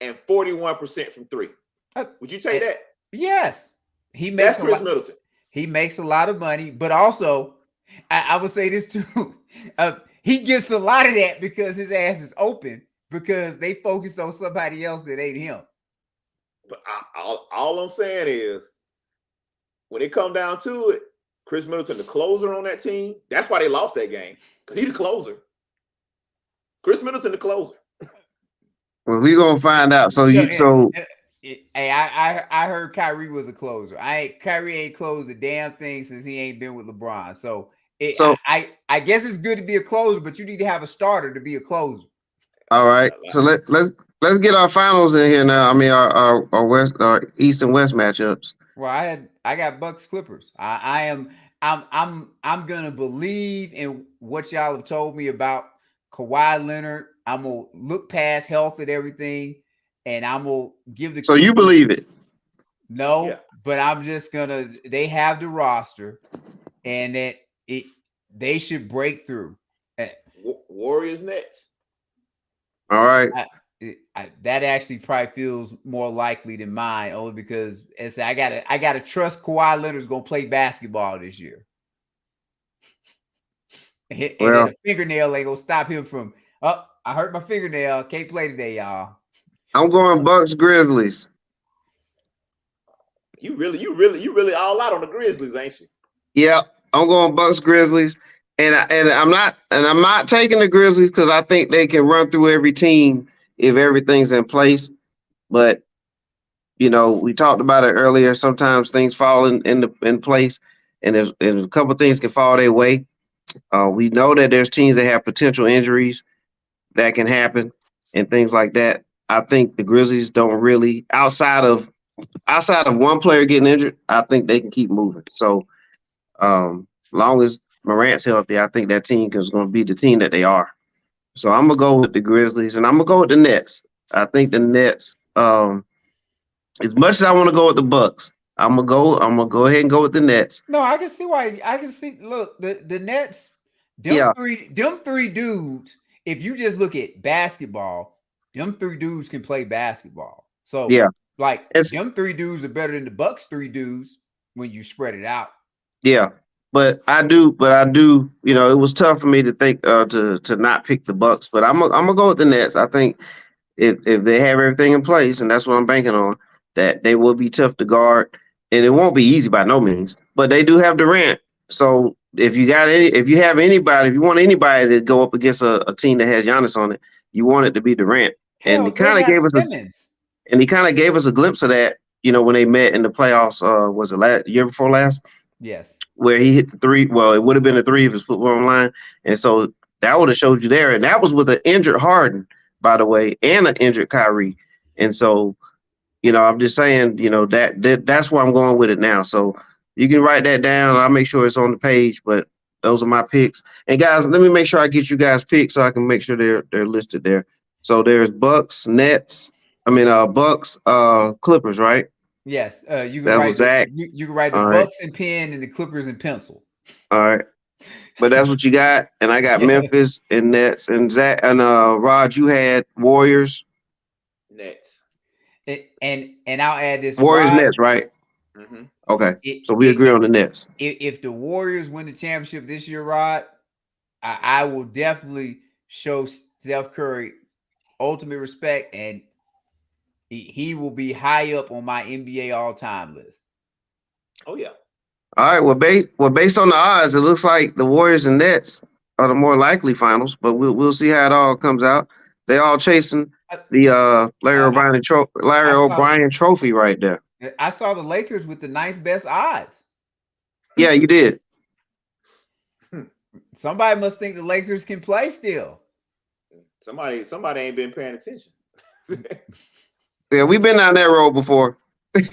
and 41% from 3. Would you take that? Yes, that's Chris Middleton. He makes a lot of money, but also, I would say this too. He gets a lot of that because his ass is open because they focus on somebody else that ain't him. But all I'm saying is, when it come down to it, Chris Middleton, the closer on that team, that's why they lost that game, because he's the closer. Chris Middleton, the closer. Well, we're gonna find out. Hey, I heard Kyrie was a closer. Kyrie ain't closed a damn thing since he ain't been with LeBron. So I guess it's good to be a closer, but you need to have a starter to be a closer. All right. So let's get our finals in here now. I mean our East and West matchups. Well, I got Bucks Clippers. I'm gonna believe in what y'all have told me about Kawhi Leonard. I'm gonna look past health and everything. And I'm gonna give the. So you believe it? No, but I'm just gonna. They have the roster, and they should break through. Warriors Nets. All right. That actually probably feels more likely than mine, only because I gotta trust Kawhi Leonard's gonna play basketball this year. And then a fingernail ain't gonna stop him from. Oh, I hurt my fingernail. Can't play today, y'all. I'm going Bucks Grizzlies. You really all out on the Grizzlies, ain't you? Yeah, I'm going Bucks Grizzlies, and I'm not taking the Grizzlies because I think they can run through every team if everything's in place. But we talked about it earlier. Sometimes things fall in place, and if a couple things can fall their way. We know that there's teams that have potential injuries that can happen and things like that. I think the Grizzlies don't really, outside of one player getting injured, I think they can keep moving. So long as Morant's healthy, I think that team is going to be the team that they are. So I'm going to go with the Grizzlies, and I'm going to go with the Nets. I think the Nets, as much as I want to go with the Bucks, I'm gonna go ahead and go with the Nets. No, I can see why. Look, the Nets, them three dudes, if you just look at basketball, them 3 dudes can play basketball. So them 3 dudes are better than the Bucks 3 dudes when you spread it out. Yeah. But I do, it was tough for me to think to not pick the Bucks, but I'm gonna go with the Nets. I think if they have everything in place, and that's what I'm banking on, that they will be tough to guard, and it won't be easy by no means. But they do have Durant. So if you want anybody to go up against a team that has Giannis on it, you want it to be Durant. And Hell, he they kind of got gave us Simmons. a glimpse of that, when they met in the playoffs. Was it year before last? Yes. Where he hit the three. Well, it would have been a three if his foot were online, and so that would have showed you there. And that was with an injured Harden, by the way, and an injured Kyrie. And so, I'm just saying, that's where I'm going with it now. So you can write that down. I'll make sure it's on the page. But those are my picks. And guys, let me make sure I get you guys picks so I can make sure they're listed there. So there's Bucks, Bucks, Clippers, right? Yes. You can That write was Zack. You can write the All right. Bucks in pen and the Clippers in pencil. All right. But that's what you got. And I got Memphis and Nets and Zack and Rod, you had Warriors. Nets. And I'll add this. Warriors, Rod, Nets, right? Mm-hmm. Okay. So we agree on the Nets. If the Warriors win the championship this year, Rod, I will definitely show Steph Curry ultimate respect, and he will be high up on my NBA all-time list. Oh yeah. All right. Well, based on the odds, it looks like the Warriors and Nets are the more likely finals, but we'll see how it all comes out. They all chasing the Larry O'Brien trophy right there. I saw the Lakers with the 9th best odds. Yeah, you did. Somebody must think the Lakers can play still. Somebody ain't been paying attention. Yeah, we've been down that road before. We'll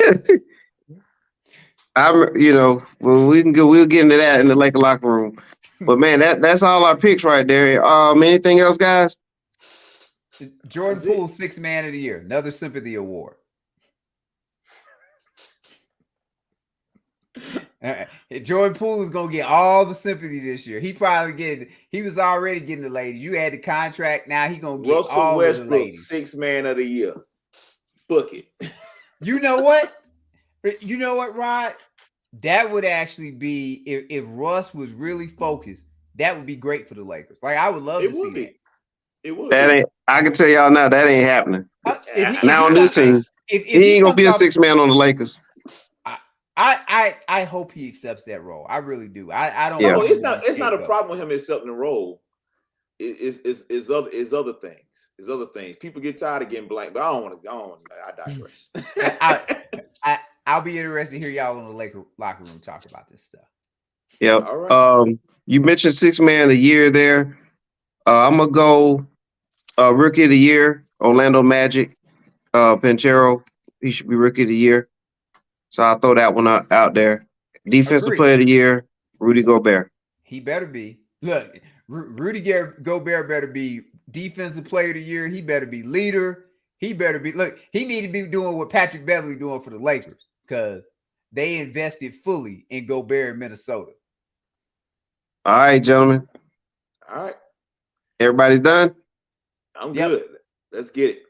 get into that in the Laker locker room. But man, that's all our picks right there. Anything else, guys? Jordan Poole, 6th man of the year, another sympathy award. Jordan Poole is gonna get all the sympathy this year. He was already getting the ladies. You had the contract, now he gonna get Russell all Westbrook, of the ladies. 6th man of the year. Book it. You know what? Rod? That would actually be if Russ was really focused. That would be great for the Lakers. Like I would love to see that. It would. I can tell y'all now that ain't happening. Now on this team, he ain't gonna be a 6th man on the Lakers. I hope he accepts that role. I really do. I don't. Yeah. No, it's not a problem with him accepting the role. It's other things. It's other things. People get tired of getting blamed, but I don't want to. I digress. I'll be interested to hear y'all in the Laker locker room talk about this stuff. Yeah. All right. You mentioned 6th man of the year there. I'm gonna go rookie of the year, Orlando Magic, Pinchero. He should be rookie of the year. So I'll throw that one out there. Defensive player of the year, Rudy Gobert. He better be. Look, Rudy Gobert better be defensive player of the year. He better be leader. He better be. Look, he need to be doing what Patrick Beverley doing for the Lakers because they invested fully in Gobert in Minnesota. All right, gentlemen. All right. Everybody's done? I'm good. Let's get it.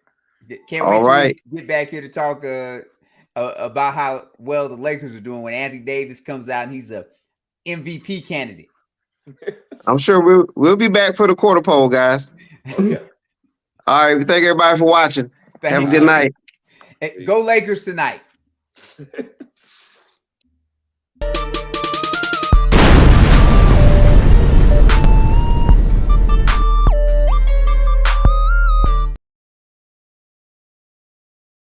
Can't wait to get back here to talk about how well the Lakers are doing when Anthony Davis comes out and he's a MVP candidate. I'm sure we'll be back for the quarter poll, guys. Oh, yeah. All right. Thank everybody for watching. Have a good night. Go Lakers tonight.